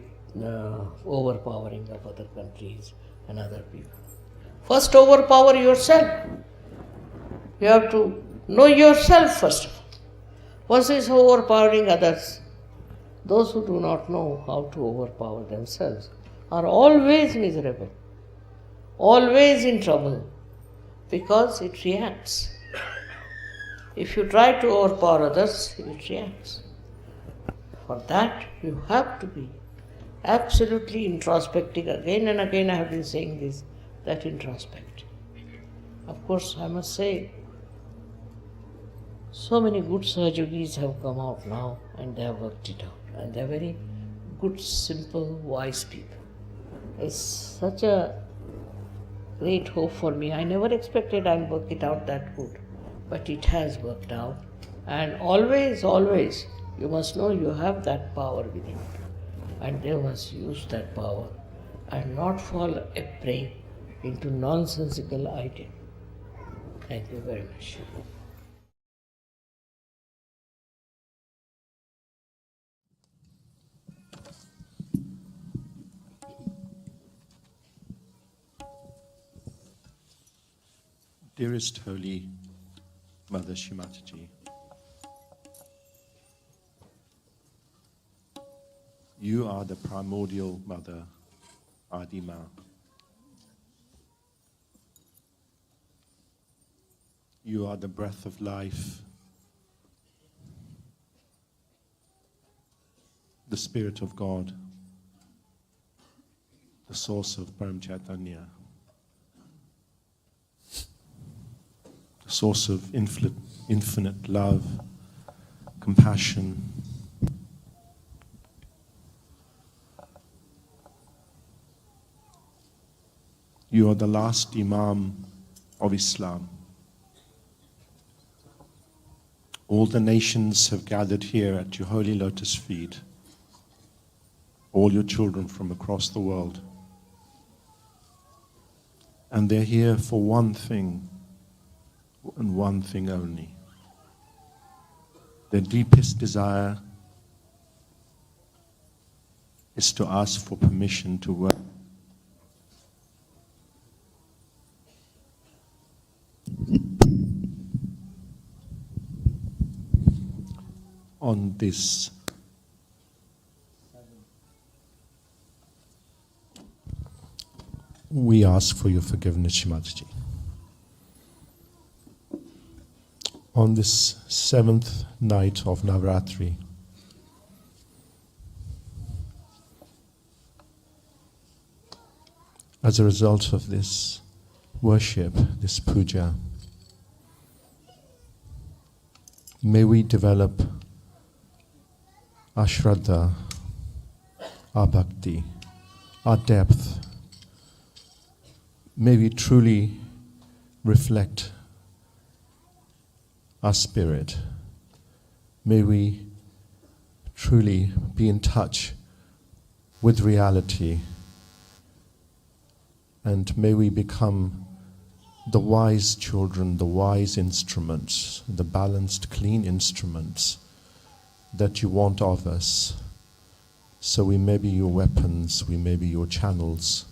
E: overpowering of other countries and other people. First, overpower yourself. You have to know yourself first of all. Versus overpowering others. Those who do not know how to overpower themselves are always miserable, always in trouble, because it reacts. If you try to overpower others, it reacts. For that, you have to be absolutely introspective. Again and again I have been saying this, that introspect. Of course, I must say, so many good Sahaja Yogis have come out now and they have worked it out. And they are very good, simple, wise people. It's such a great hope for me. I never expected I'll work it out that good. But it has worked out. And always, always, you must know you have that power within you. And they must use that power and not fall a prey into nonsensical ideas. Thank you very much.
A: Dearest Holy Mother Shri Mataji, you are the primordial Mother, Adi Ma. You are the breath of life, the Spirit of God, the source of Param Chaitanya, the source of infinite love, compassion. You are the last Imam of Islam. All the nations have gathered here at your holy lotus feet, all your children from across the world. And they're here for one thing, and one thing only. Their deepest desire is to ask for permission to work on this we ask for your forgiveness, Shri Mataji. On this 7th night of Navaratri, as a result of this worship, this puja, may we develop our Shraddha, our Bhakti, our depth. May we truly reflect our spirit. May we truly be in touch with reality. And may we become the wise children, the wise instruments, the balanced, clean instruments that you want of us. So we may be your weapons, we may be your channels,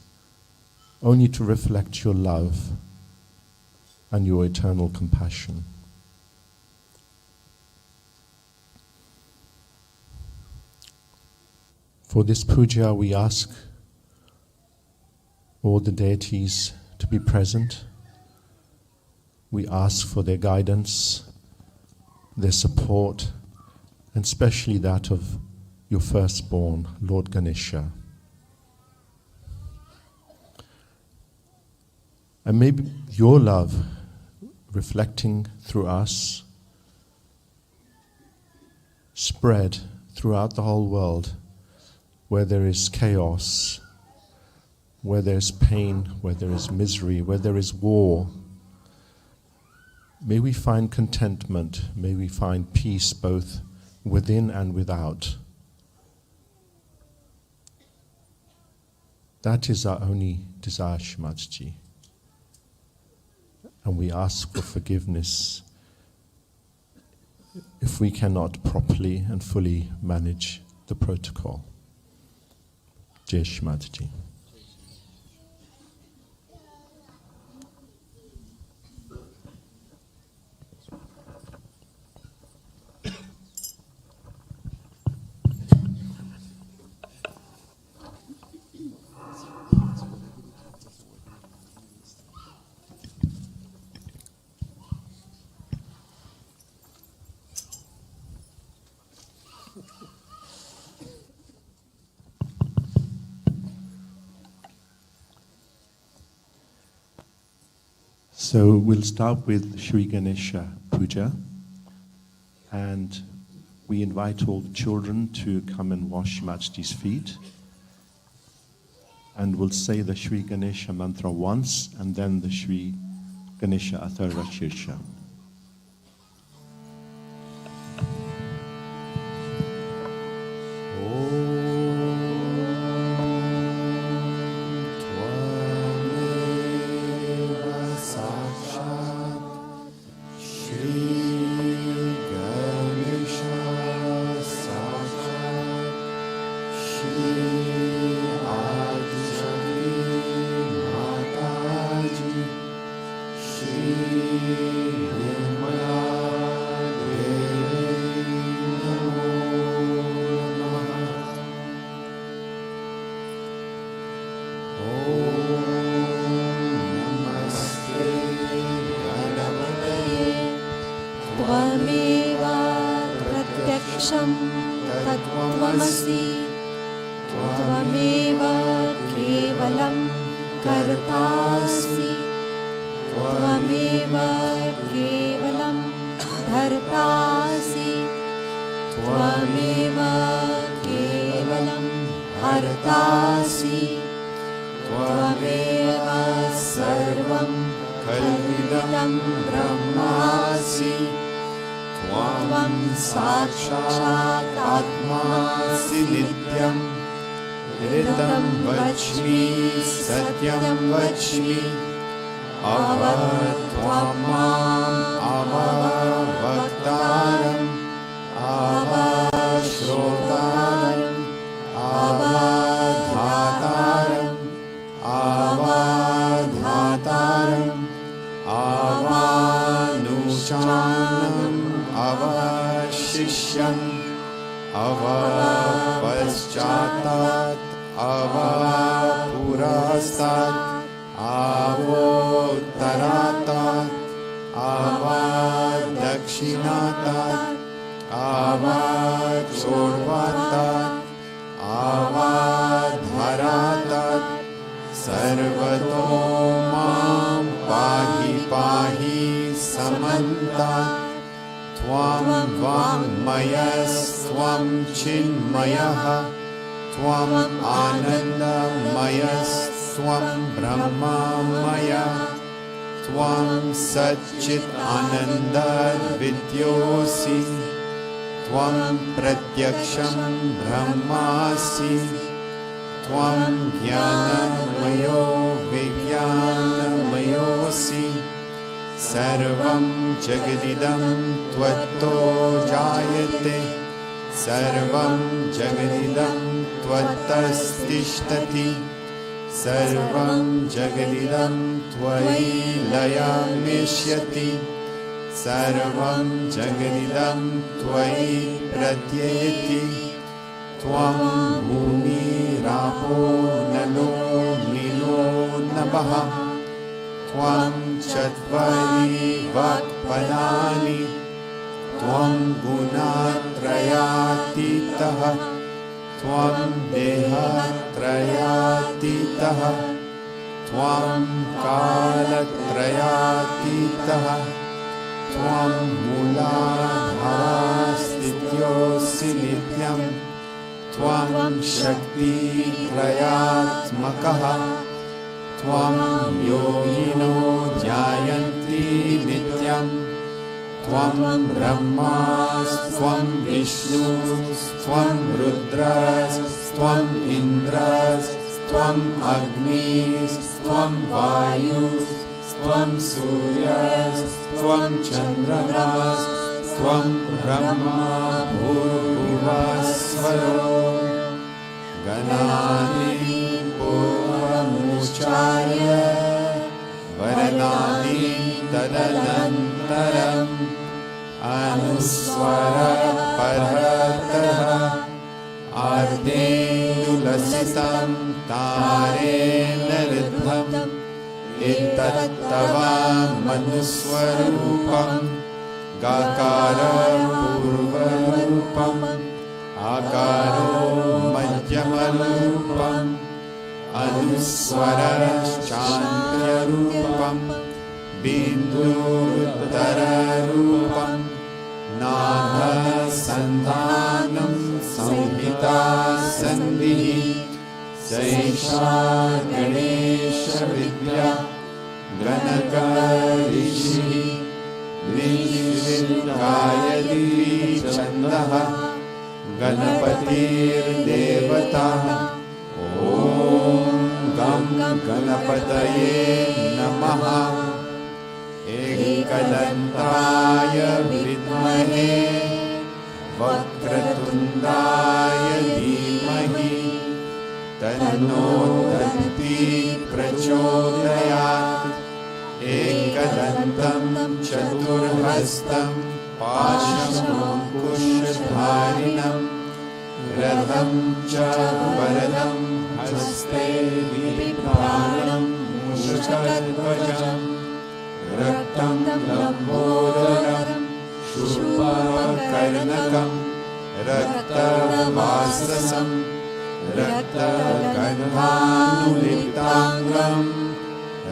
A: only to reflect your love and your eternal compassion. For this puja, we ask all the deities to be present. We ask for their guidance, their support, and especially that of your firstborn, Lord Ganesha. And maybe your love reflecting through us spread throughout the whole world, where there is chaos, where there is pain, where there is misery, where there is war. May we find contentment, may we find peace both within and without. That is our only desire, Mataji. And we ask for forgiveness if we cannot properly and fully manage the protocol. Jai Shri Mataji. So we'll start with Shri Ganesha Puja, and we invite all the children to come and wash Mataji's feet, and we'll say the Shri Ganesha mantra once and then the Shri Ganesha Atharva Shirsha.
B: त्वमेव प्रत्यक्षं तत्त्वमसि त्वमेव केवलं कर्तासि त्वमेव केवलं धर्तासि त्वमेव केवलं हर्तासि त्वमेव सर्वं कल्पितं ब्रह्मासि त्वं साक्षात् आत्मासि नित्यं ऋतं वच्मि सत्यं वच्मि अव त्वं माम् अववक्तारम् अवश्रोतारम् अवधातारम् अवधातारम् अवानुशानम् अवशिष्यम् अवपश्चातात् अवपुरस्तात् अवोत्तरातात् अवदक्षिणातात् अवचोर्वातात् अवधरातात् सर्वतो मां पाहि पाहि समन्तात् त्वं वाङ्मयस्त्वं चिन्मयः
C: त्वम् आनन्दमयस्त्वं ब्रह्ममय त्वं सच्चित् आनन्दविद्योऽसि त्वं प्रत्यक्षं ब्रह्मासि त्वं ज्ञानमयो विज्ञानमयोऽसि सर्वं जगदिदं त्वत्तो जायते सर्वं जगदिदं त्वत्तस्तिष्ठति सर्वं जगदिदं त्वयि लयमिष्यति सर्वं जगदिदं त्वयि प्रत्ययति त्वं भूमिरापो नलो नीलो नभः त्वं चत्वारि वाक्पदानि त्वं गुणत्रयातीतः त्वं देहत्रयातीतः त्वं कालत्रयातीतः त्वं मूलाधारस्थित्योऽसि नित्यं त्वं शक्तित्रयात्मकः त्वं योगिनो ध्यायन्ति नित्यं त्वं ब्रह्मास्त्वं विष्णुस्त्वं रुद्रस्त्वम् इन्द्रस्त्वम् अग्निस्त्वं वायुस्त्वं सूर्यस्त्वं चन्द्रमास्त्वं ब्रह्मा भूर्भुवस्वरो गणानि पूर्वमुच्चार्य वरदानि तदनन्तरम् अनुस्वरपरतः आर्देन्दुलसितं तारेण ऋद्धम् एतत्तवामनुस्वरूपं गाकारपूर्वरूपम् आकारो मध्यमरूपम् अनुस्वरश्चान्त्यरूपम् बिन्दुरुत्तररूपम् नाभसन्धानं संहिता सन्धिः सैषा गणेशविद्या गणकऋषिः गायत्री छन्दः गणपतिर्देवता ॐ गं गणपतये नमः एकदन्ताय विद्महे वक्रतुण्डाय धीमहि तन्नो दन्ती प्रचोदयात् एकदन्तं चतुर्हस्तं पाशमङ्कुशधारिणं रथं च वरदं हस्ते दीप्तानं मूषकध्वजम् रक्तं लम्बोदरं शूर्पकर्णकं रक्तवाससं रक्तगन्धानुलिप्ताङ्गं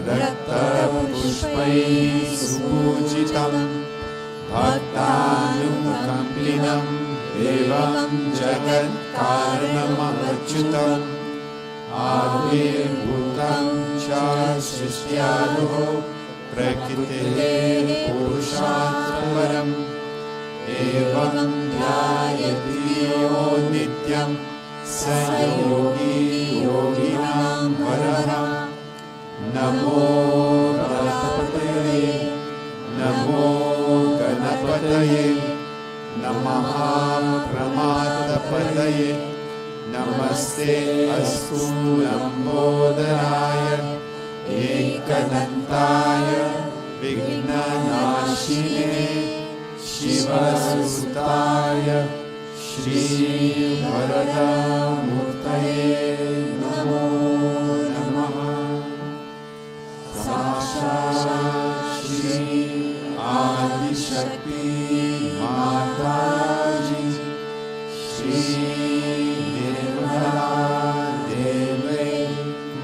C: रक्तपुष्पैः सुपूजितं भक्तानुकम्पिनं देवं जगत्कारणमच्युतम् आविर्भूतं च सृष्ट्यादौ प्रकृतेः पुरुषात् परम् एवं ध्यायति यो नित्यं स योगी योगिनां वरः नमो गणपतये नमो गणपतये नमः प्रमादपतये नमस्ते अस्तु लम्बोदराय एकदन्ताय विघ्ननाशिने शिवसुताय श्रीवरदमूर्तये नमो नमः साक्षात् श्री आदि शक्ति माताजी श्री निर्मला देवे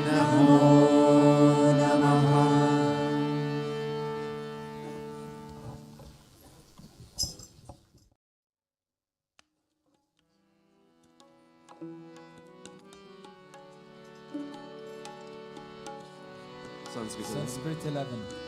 C: नमो नमः।
F: Sanskrit.
G: Sanskrit 11.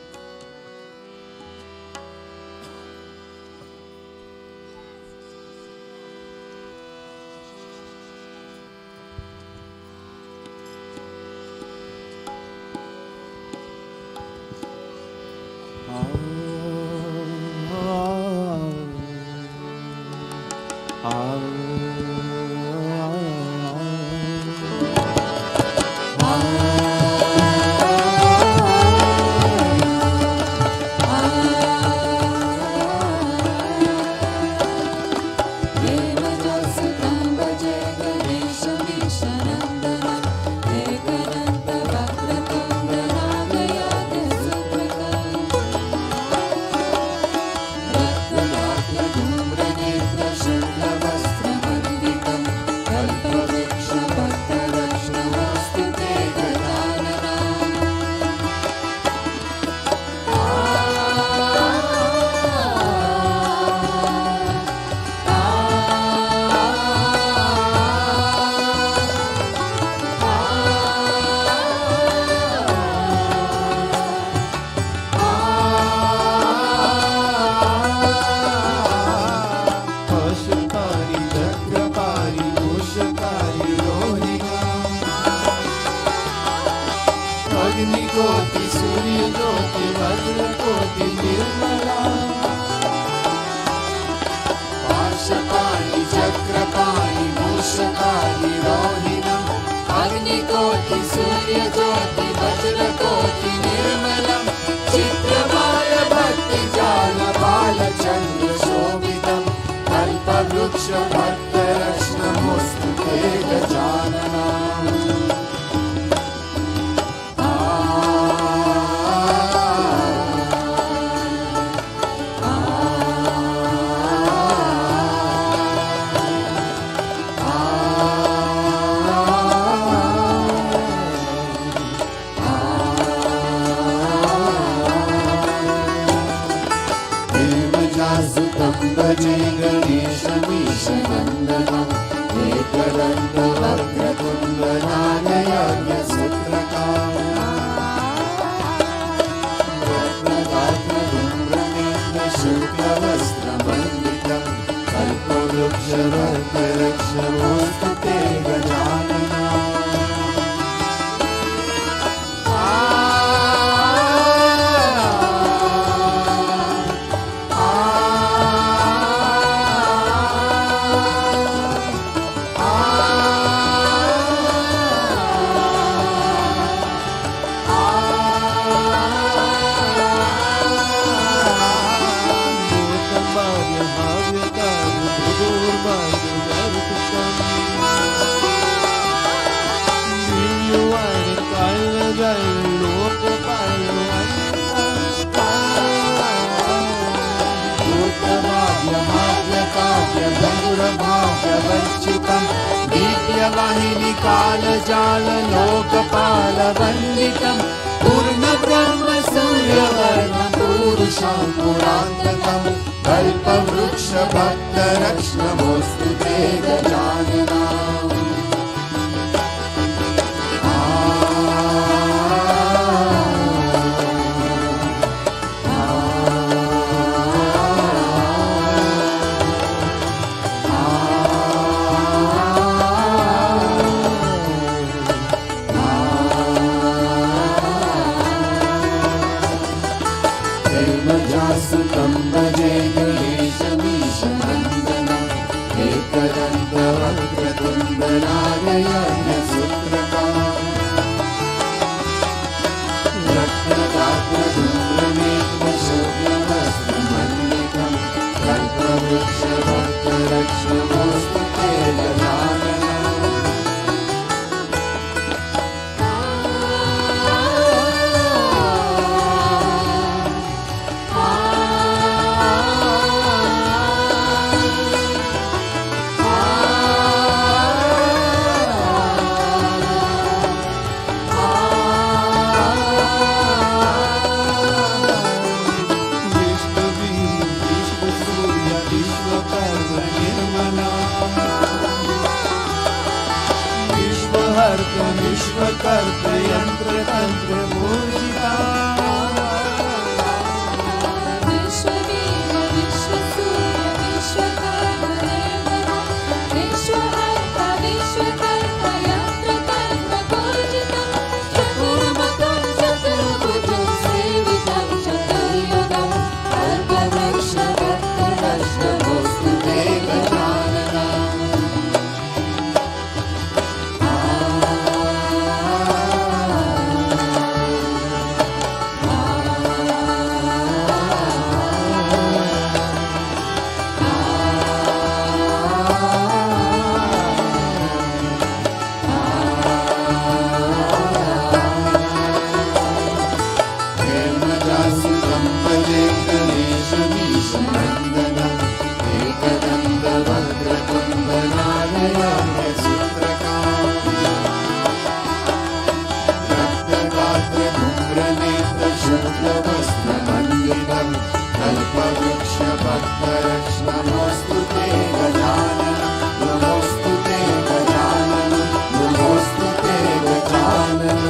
C: शुक्लवस्त्रमण्डितं कल्पवृक्षपत्ररक्ष नमोऽस्तु ते गजानन नमोऽस्तु ते गजानन नमोऽस्तु ते गजानन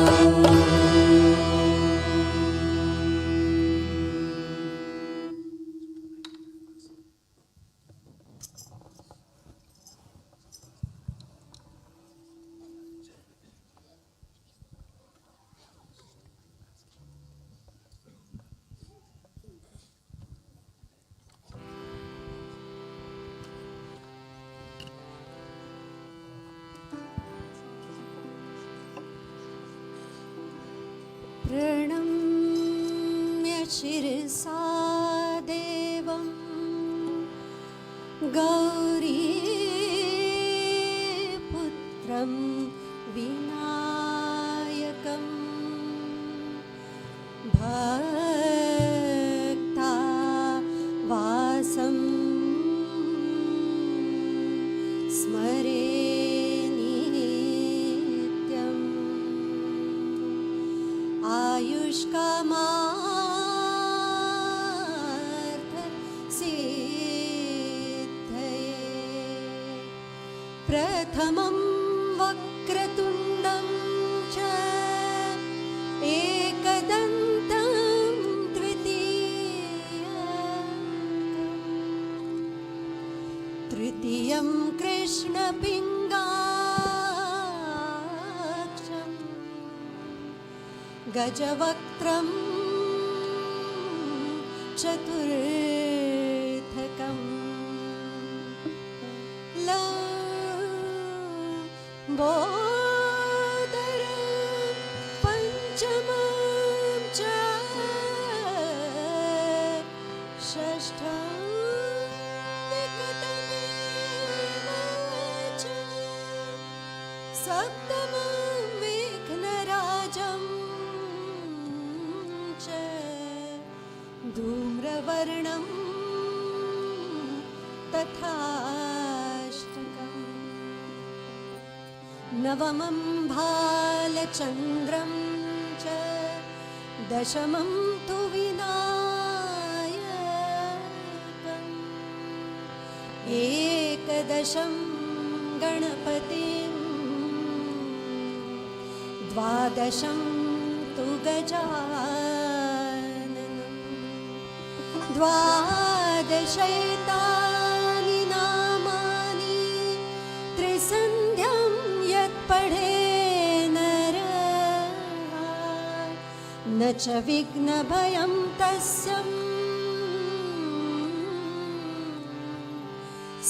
B: प्रणम्य शिरसा देवं गौरीपुत्रं विनायकं भक्तावासं स्मरे आयुष्कामार्थ सिद्धये प्रथमं वक्रतुण्डं च एकदन्तं तृतीयं कृष्णपिङ्गाक्षं गजवक्त्रं चतुर्थकं लम्बोदरं पञ्चमं च षष्ठं विकटमेव च सप्तमं विघ्नराजं धूम्रवर्णं तथाष्टकम् नवमं भालचन्द्रं च दशमं तु विनायकम् एकदशं गणपतिं द्वादशं तु द्वादशैतानि नामानि त्रिसन्ध्यं यत्पठे नरः न च विघ्नभयं तस्य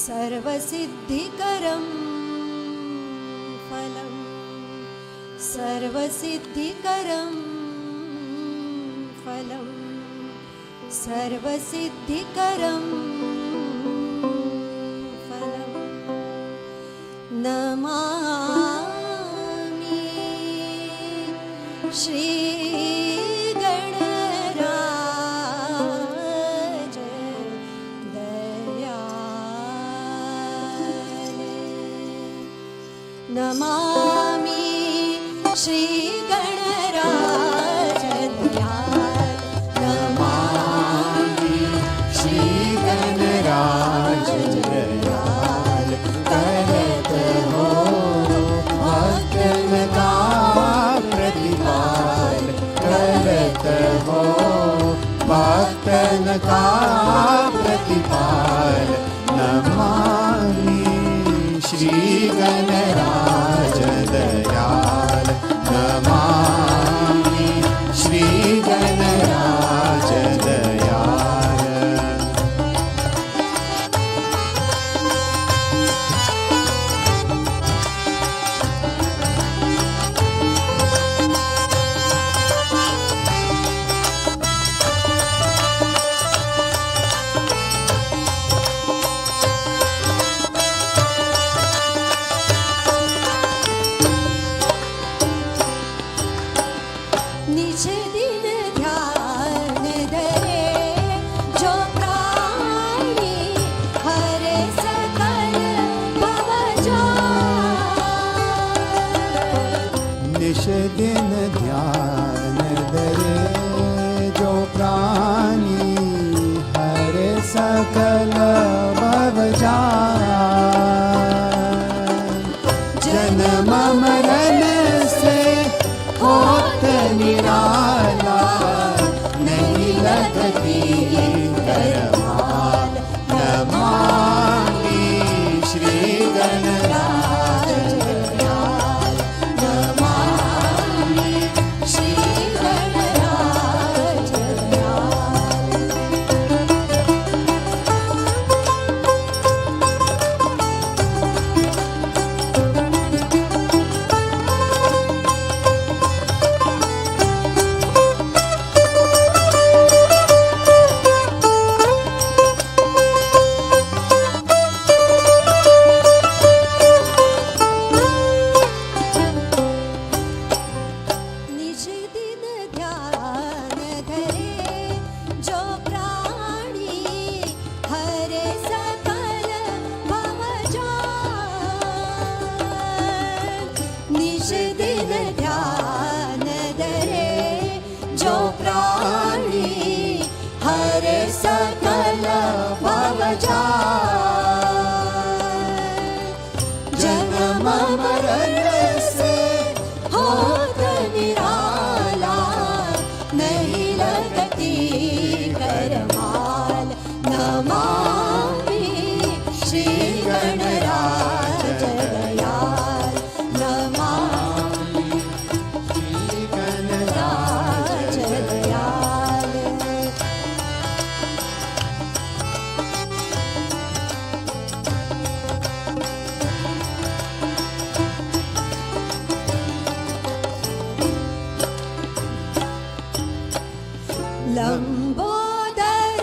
B: सर्वसिद्धिकरं फलं सर्वसिद्धिकरं फलम् सर्वसिद्धिकरं फलं नमामि श्री गणराज दयाले नमामि श्री गणराज दयाले
C: गणराज दयाल करत हो भक्तन का प्रतिपाल करत हो भक्तन का प्रतिपाल नमामि श्री गणराज दयाल नमामि श्री गणराज दयाल
B: निज दिन ध्यान प्राणी हरे सकल भव जाय। जन्म मरण से होत निराला नहीं लगती करमाल। नमामि श्री गणराज दयाल। नमामि श्री गणराज दयाल। लंबोदर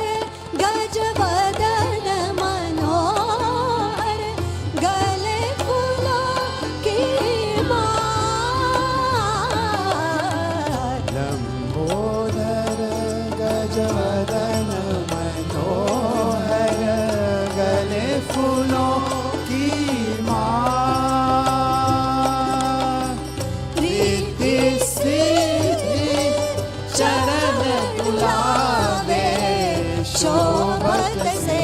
B: गजवदन मनोहर गले फूलों की मार।
C: लंबोदर गजवदन मनोहर गले फूलों की मार।
B: रीति सिद्धि चरण बुलावे शोभत से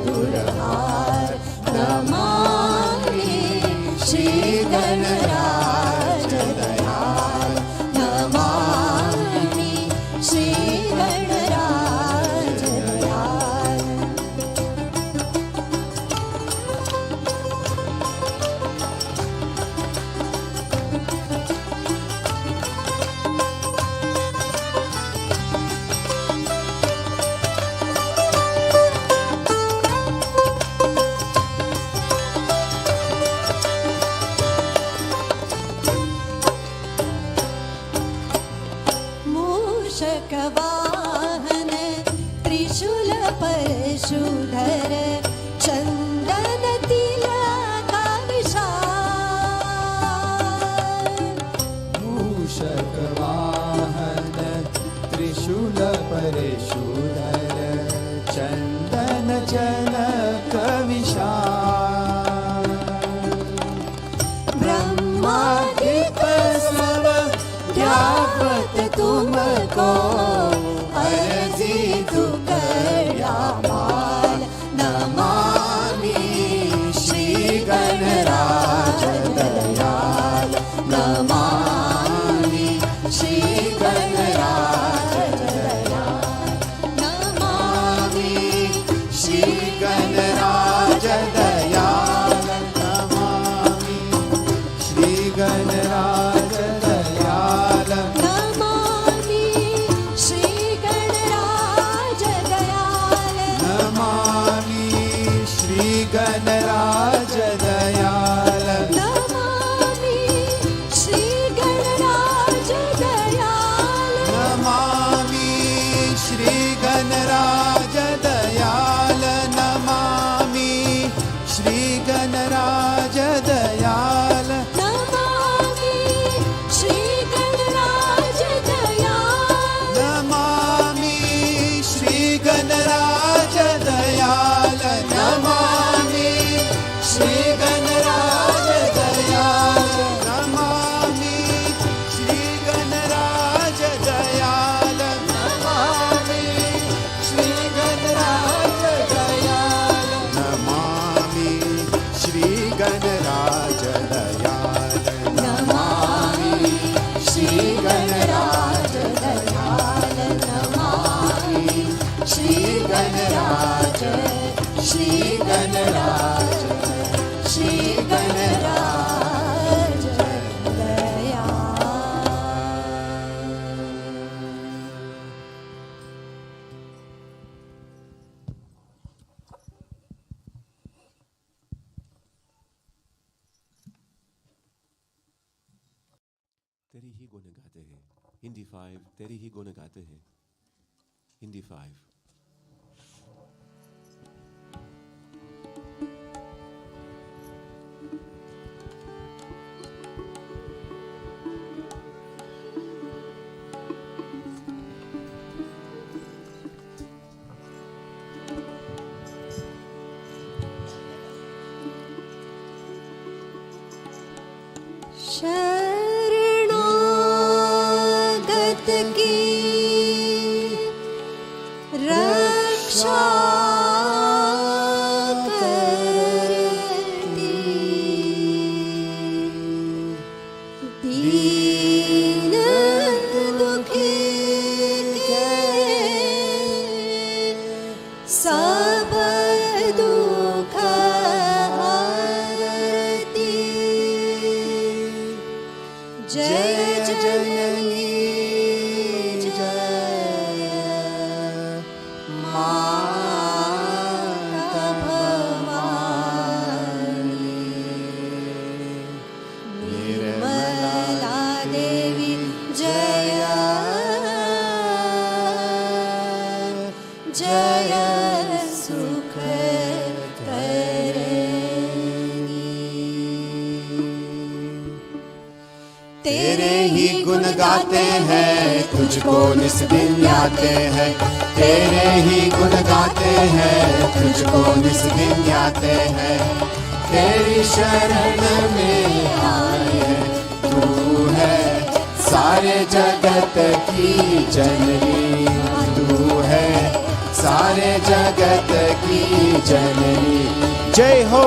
B: दुर्हार। नमामि श्री गणराज दयाल। नमामि श्री गणराज दयाल। मूषक वाहन त्रिशूल परशुधर चंदन तिलक विशाल।
C: मूषक वाहन त्रिशूल परशुधर चंदन जनक विशाल।
B: ब्रह्मादिक सब ध्यावत तुमको अर्जी तु करया माल। नमामि श्री गणराज दयाल। नमामि श्री गणराज दयाल। नमामि श्री
C: गणराज दयाल। नमामि श्री गणराज दयाल।
B: नमामि श्री गणराज दयाल।
C: नमामि श्री गणराज दयाल।
B: नमामि श्री गणराज दयाल।
C: नमामि श्री गणराज दयाल। नमामि श्री गणराज दयाल।
B: नमामि श्री गणराज दयाल।
C: नमामि श्री गणराज दयाल। नमामि श्री गणराज दयाल। नमामि श्री गणराज दयाल। नमामि श्री गणराज दयाल। नमामि श्री गणराज दयाल।
B: नमामि श्री गणराज दयाल। नमामि श्री गणराज श्री गणराज श्री गणराज दयाल।
F: तेरी ही गुण गाते हैं। हिंदी 5 तेरी ही गुण गाते हैं। हिंदी 5।
B: शरणागत की जय सुख
C: तेरे ही गुण गाते हैं, तुझको निस दिन याते हैं। तेरे ही गुण गाते हैं, तुझको निस दिन याते हैं। तेरी शरण में आए हैं, तू है सारे जगत की जननी। तू है सारे जगत की जननी। जय हो।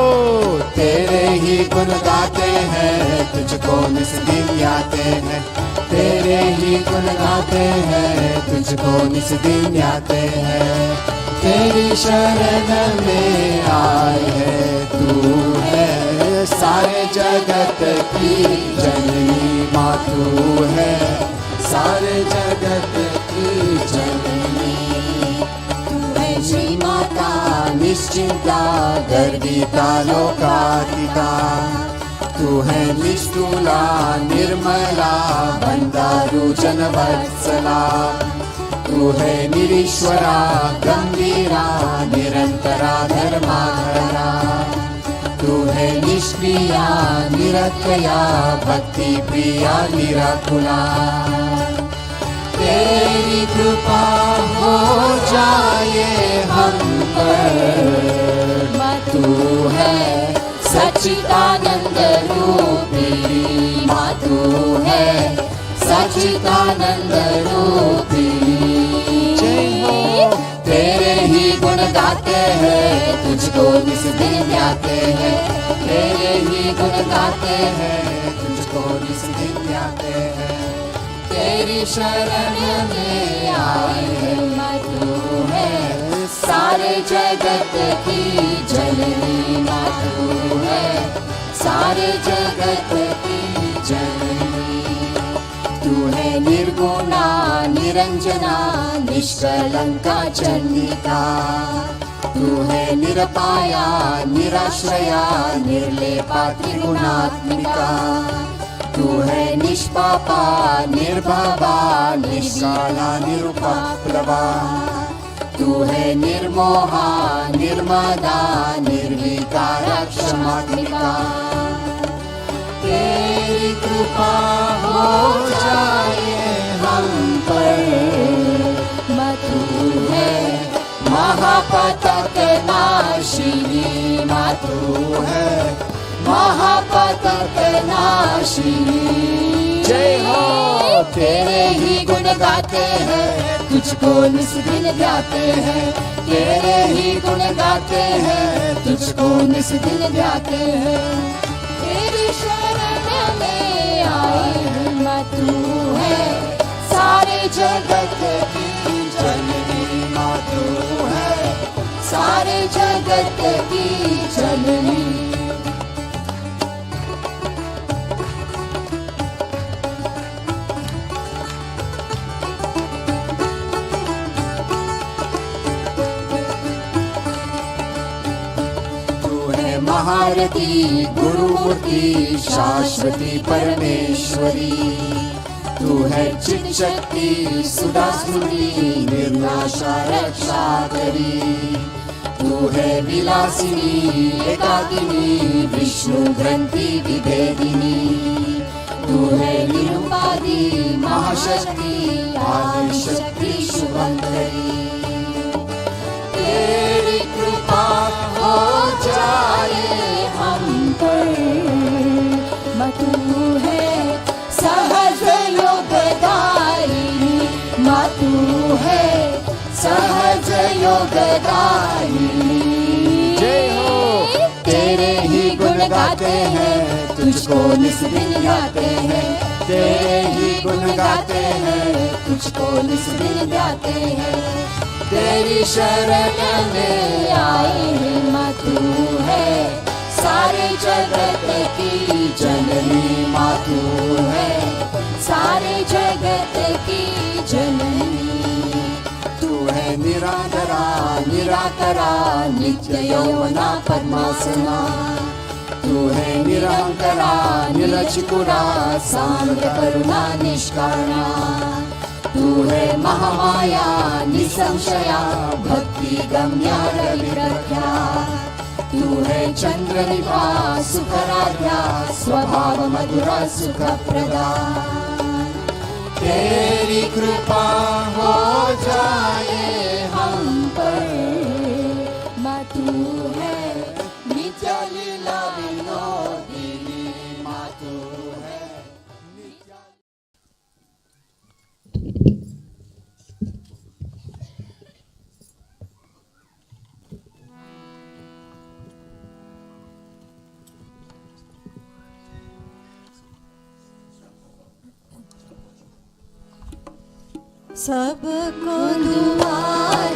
C: तेरे ही गुण गाते हैं, तुझको निस दिन याते हैं। तेरे ही गुण गाते हैं, तुझको निस दिन याते हैं। तेरी शरण में आए हैं, तू है सारे जगत की जननी। माँ तू है सारे जगत की जननी।
B: श्री माता
C: निश्चिंता गर्विता लोकातीता। तू है निष्ठुला निर्मला बंदारू जनवत्सला। तू है निरीश्वरा गंभीरा निरंतरा धर्माधरा। तू है निष्क्रिया निरतया भक्ति प्रिया निराकुला। तेरी कृपा हो जाए हम पर। तू है सच्चिदानंद रूपी। माँ तू है सच्चिदानंद रूपी। जय हो। तेरे ही गुण गाते हैं, तुझको निस दिन याते हैं। तेरे ही गुण गाते हैं, तुझको निस दिन याते हैं। तेरी शरण में आए हैं, तू है सारे जगत की जननी। माँ तू है सारे जगत की जननी। तू है निर्गुणा निरंजना निष्कलंका चंडिका। तू है निरपाया निराश्रया निर्लेपा त्रिगुणात्मिका। तू है निष्पापा निर्भवा निष्काला निरुपप्लवा। तू है निर्मोहा निर्मदा निर्विकारा क्षमात्मिका। तेरी कृपा हो जाए हम पर। तू है महापतक नाशिनी। माँ तू है महापतक नाशिनी। जय हो। तेरे ही गुण गाते हैं, तुझको निस दिन गाते हैं। तेरे ही गुण गाते हैं, तुझको निस दिन गाते हैं। तेरी शरण में आए हैं, तू है सारे जगत की जननी। माँ तू है सारे जगत की जननी। महारथी गुरुमूर्ति शाश्वती परमेश्वरी। तू है चित शक्ति सुधा स्मृति निर्नाशा रक्षा करी। तू है विलासिनी एकाकिनी विष्णु ग्रंथि विभेदिनी। तू है निरुपाधि महाशक्ति आदि शक्ति शुभंकरी। तेरी कृपा हो जाए हम पर। तू है सहज योगदायिनी। माँ तू है सहज योगदायिनी। जय हो। तेरे ही गुण गाते हैं, तुझको निस दिन गाते हैं। तेरे ही गुण गाते हैं, तुझको निस दिन गाते हैं। तेरी शरण में आए हैं, माँ तू है सारे जगत की जननी। माँ तू है सारे जगत की जननी। तू है निराधरा निराकरा नित्य यौवना पद्मासना। तू है निरंकरा निलचिकुरा सांद्र करुणा निष्कारणा। तू है महामाया निस
B: संशया भक्ति गम्या रविरख्या तू है चंद्रनिभा सुखराध्या स्वभाव मधुरा सुखप्रदा
C: तेरी कृपा हो जाए हम
B: पर माँ तू है नित्य लीला विनोदिनी माँ तू है सबको दुआ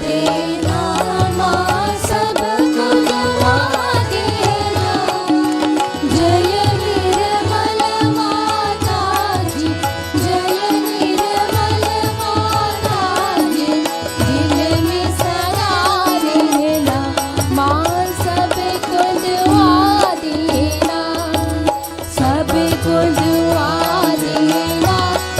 B: देना माँ सबको दुआ देना जय निर्मल माता जी जय निर्मल माता जी दिल में सदा रहना माँ सबको दुआ देना सबको दुआ देना माँ सबको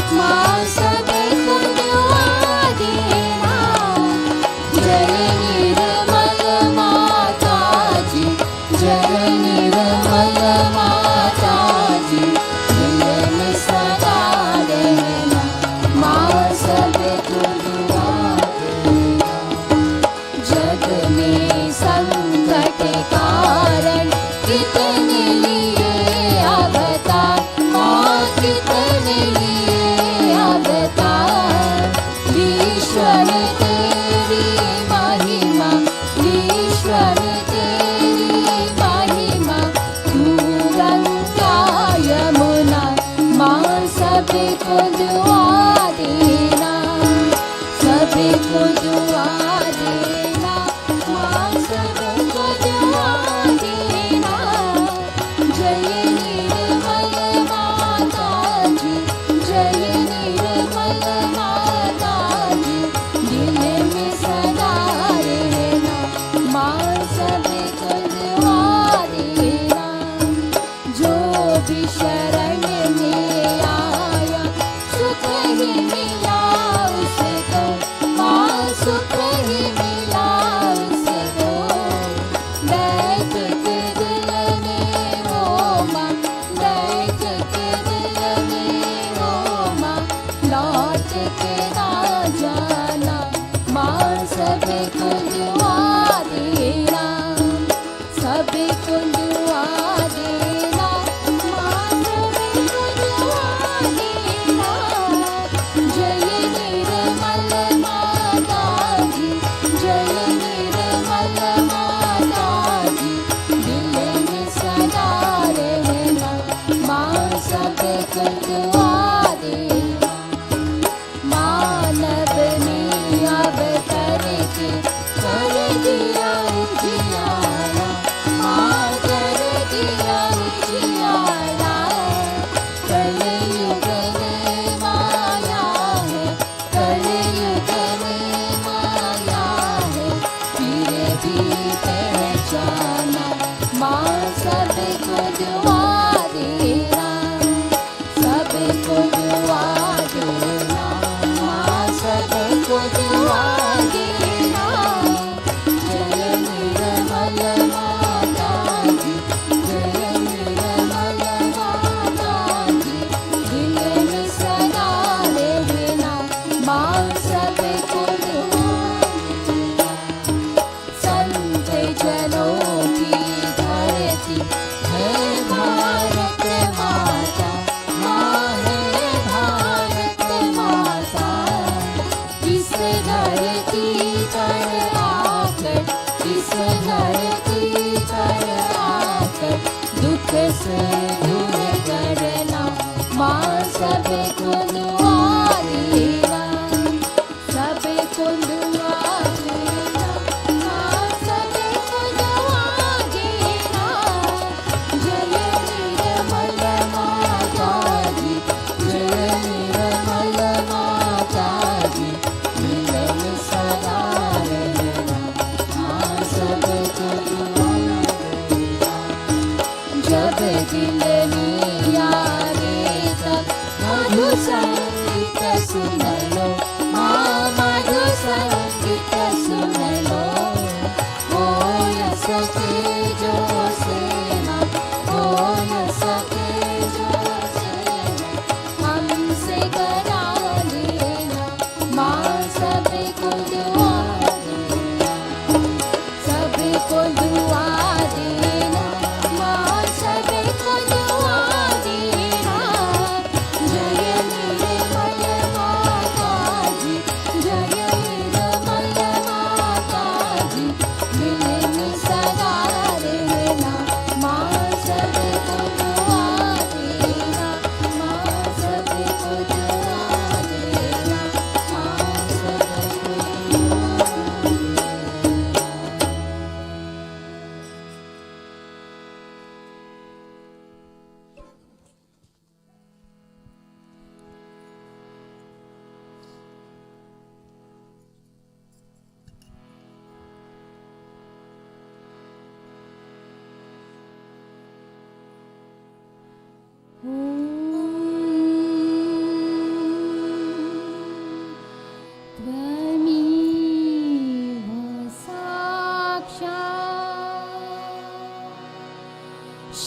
B: सदा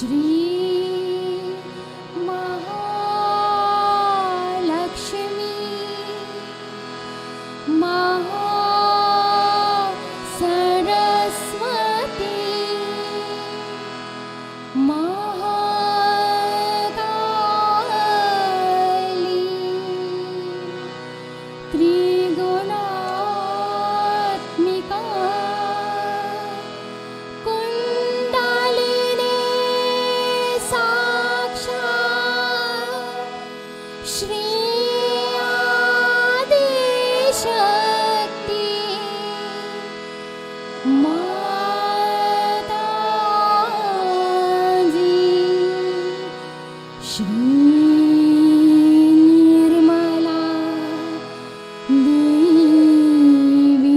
B: श्री महालक्ष्मी महासरस्वती महाकाली त्रिगुणात्मिका कुंडलिनी साक्षात् श्री आदि शक्ति माताजी श्री निर्मला देवी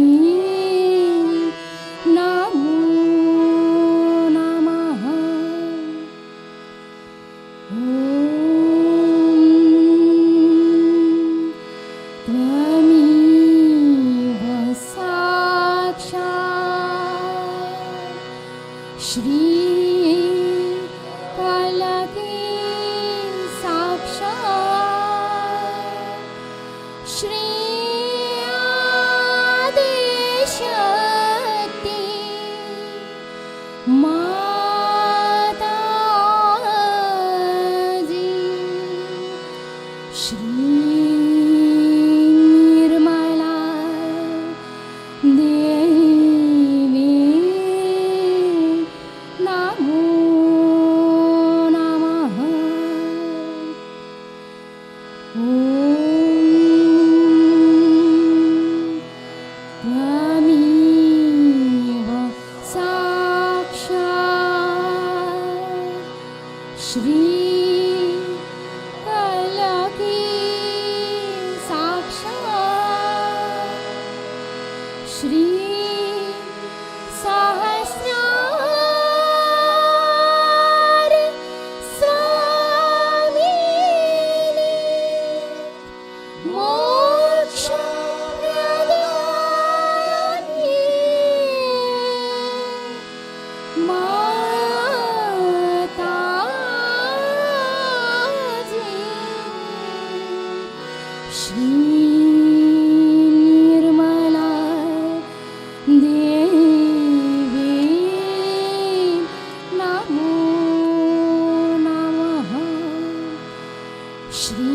B: नमो नमः त्वमेव साक्षात् श्री कलकी साक्षात् श्री आदि शक्ति माताजी श्री निर्मला देवी नमो नमः त्वमेव साक्षात् श्री कलकी साक्षात् श्री सहस्रार स्वामिनी मोक्षप्रदायिनी माताजी श्री निर्मला देवी नमो नमः श्री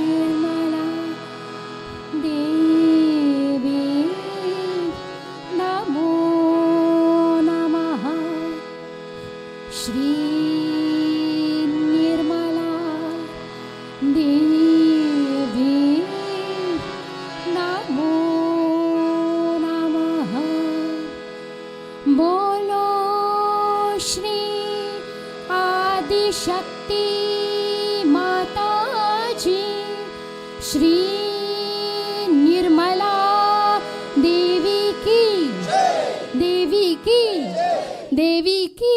B: निर्मला देवी नमो नमः श्री निर्मला देवी नमो नमः बोलो श्री आदि शक्ति माताजी श्री निर्मला देवी की देवी की देवी की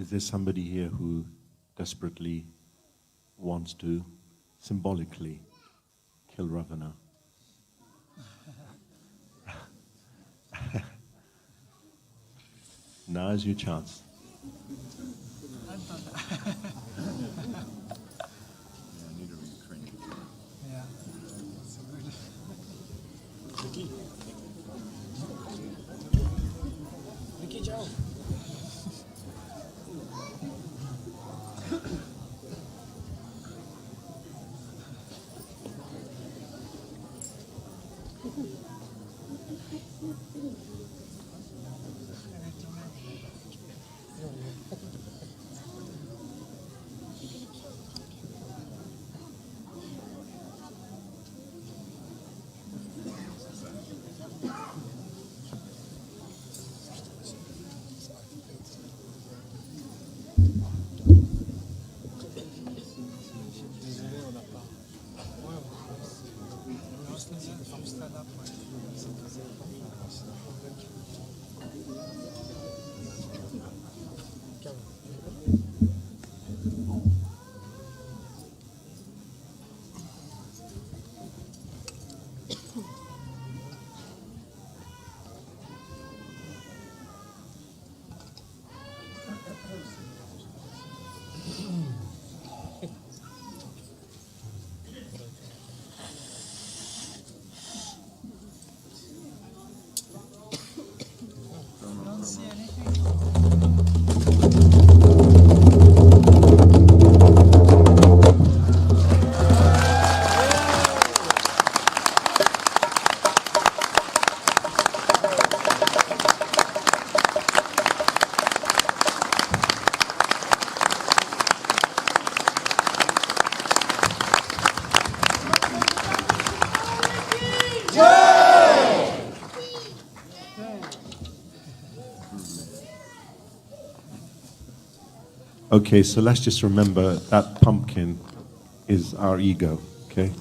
A: Is there somebody here who desperately wants to symbolically kill Ravana? Now is your chance. Okay, so let's just remember that pumpkin is our ego, okay?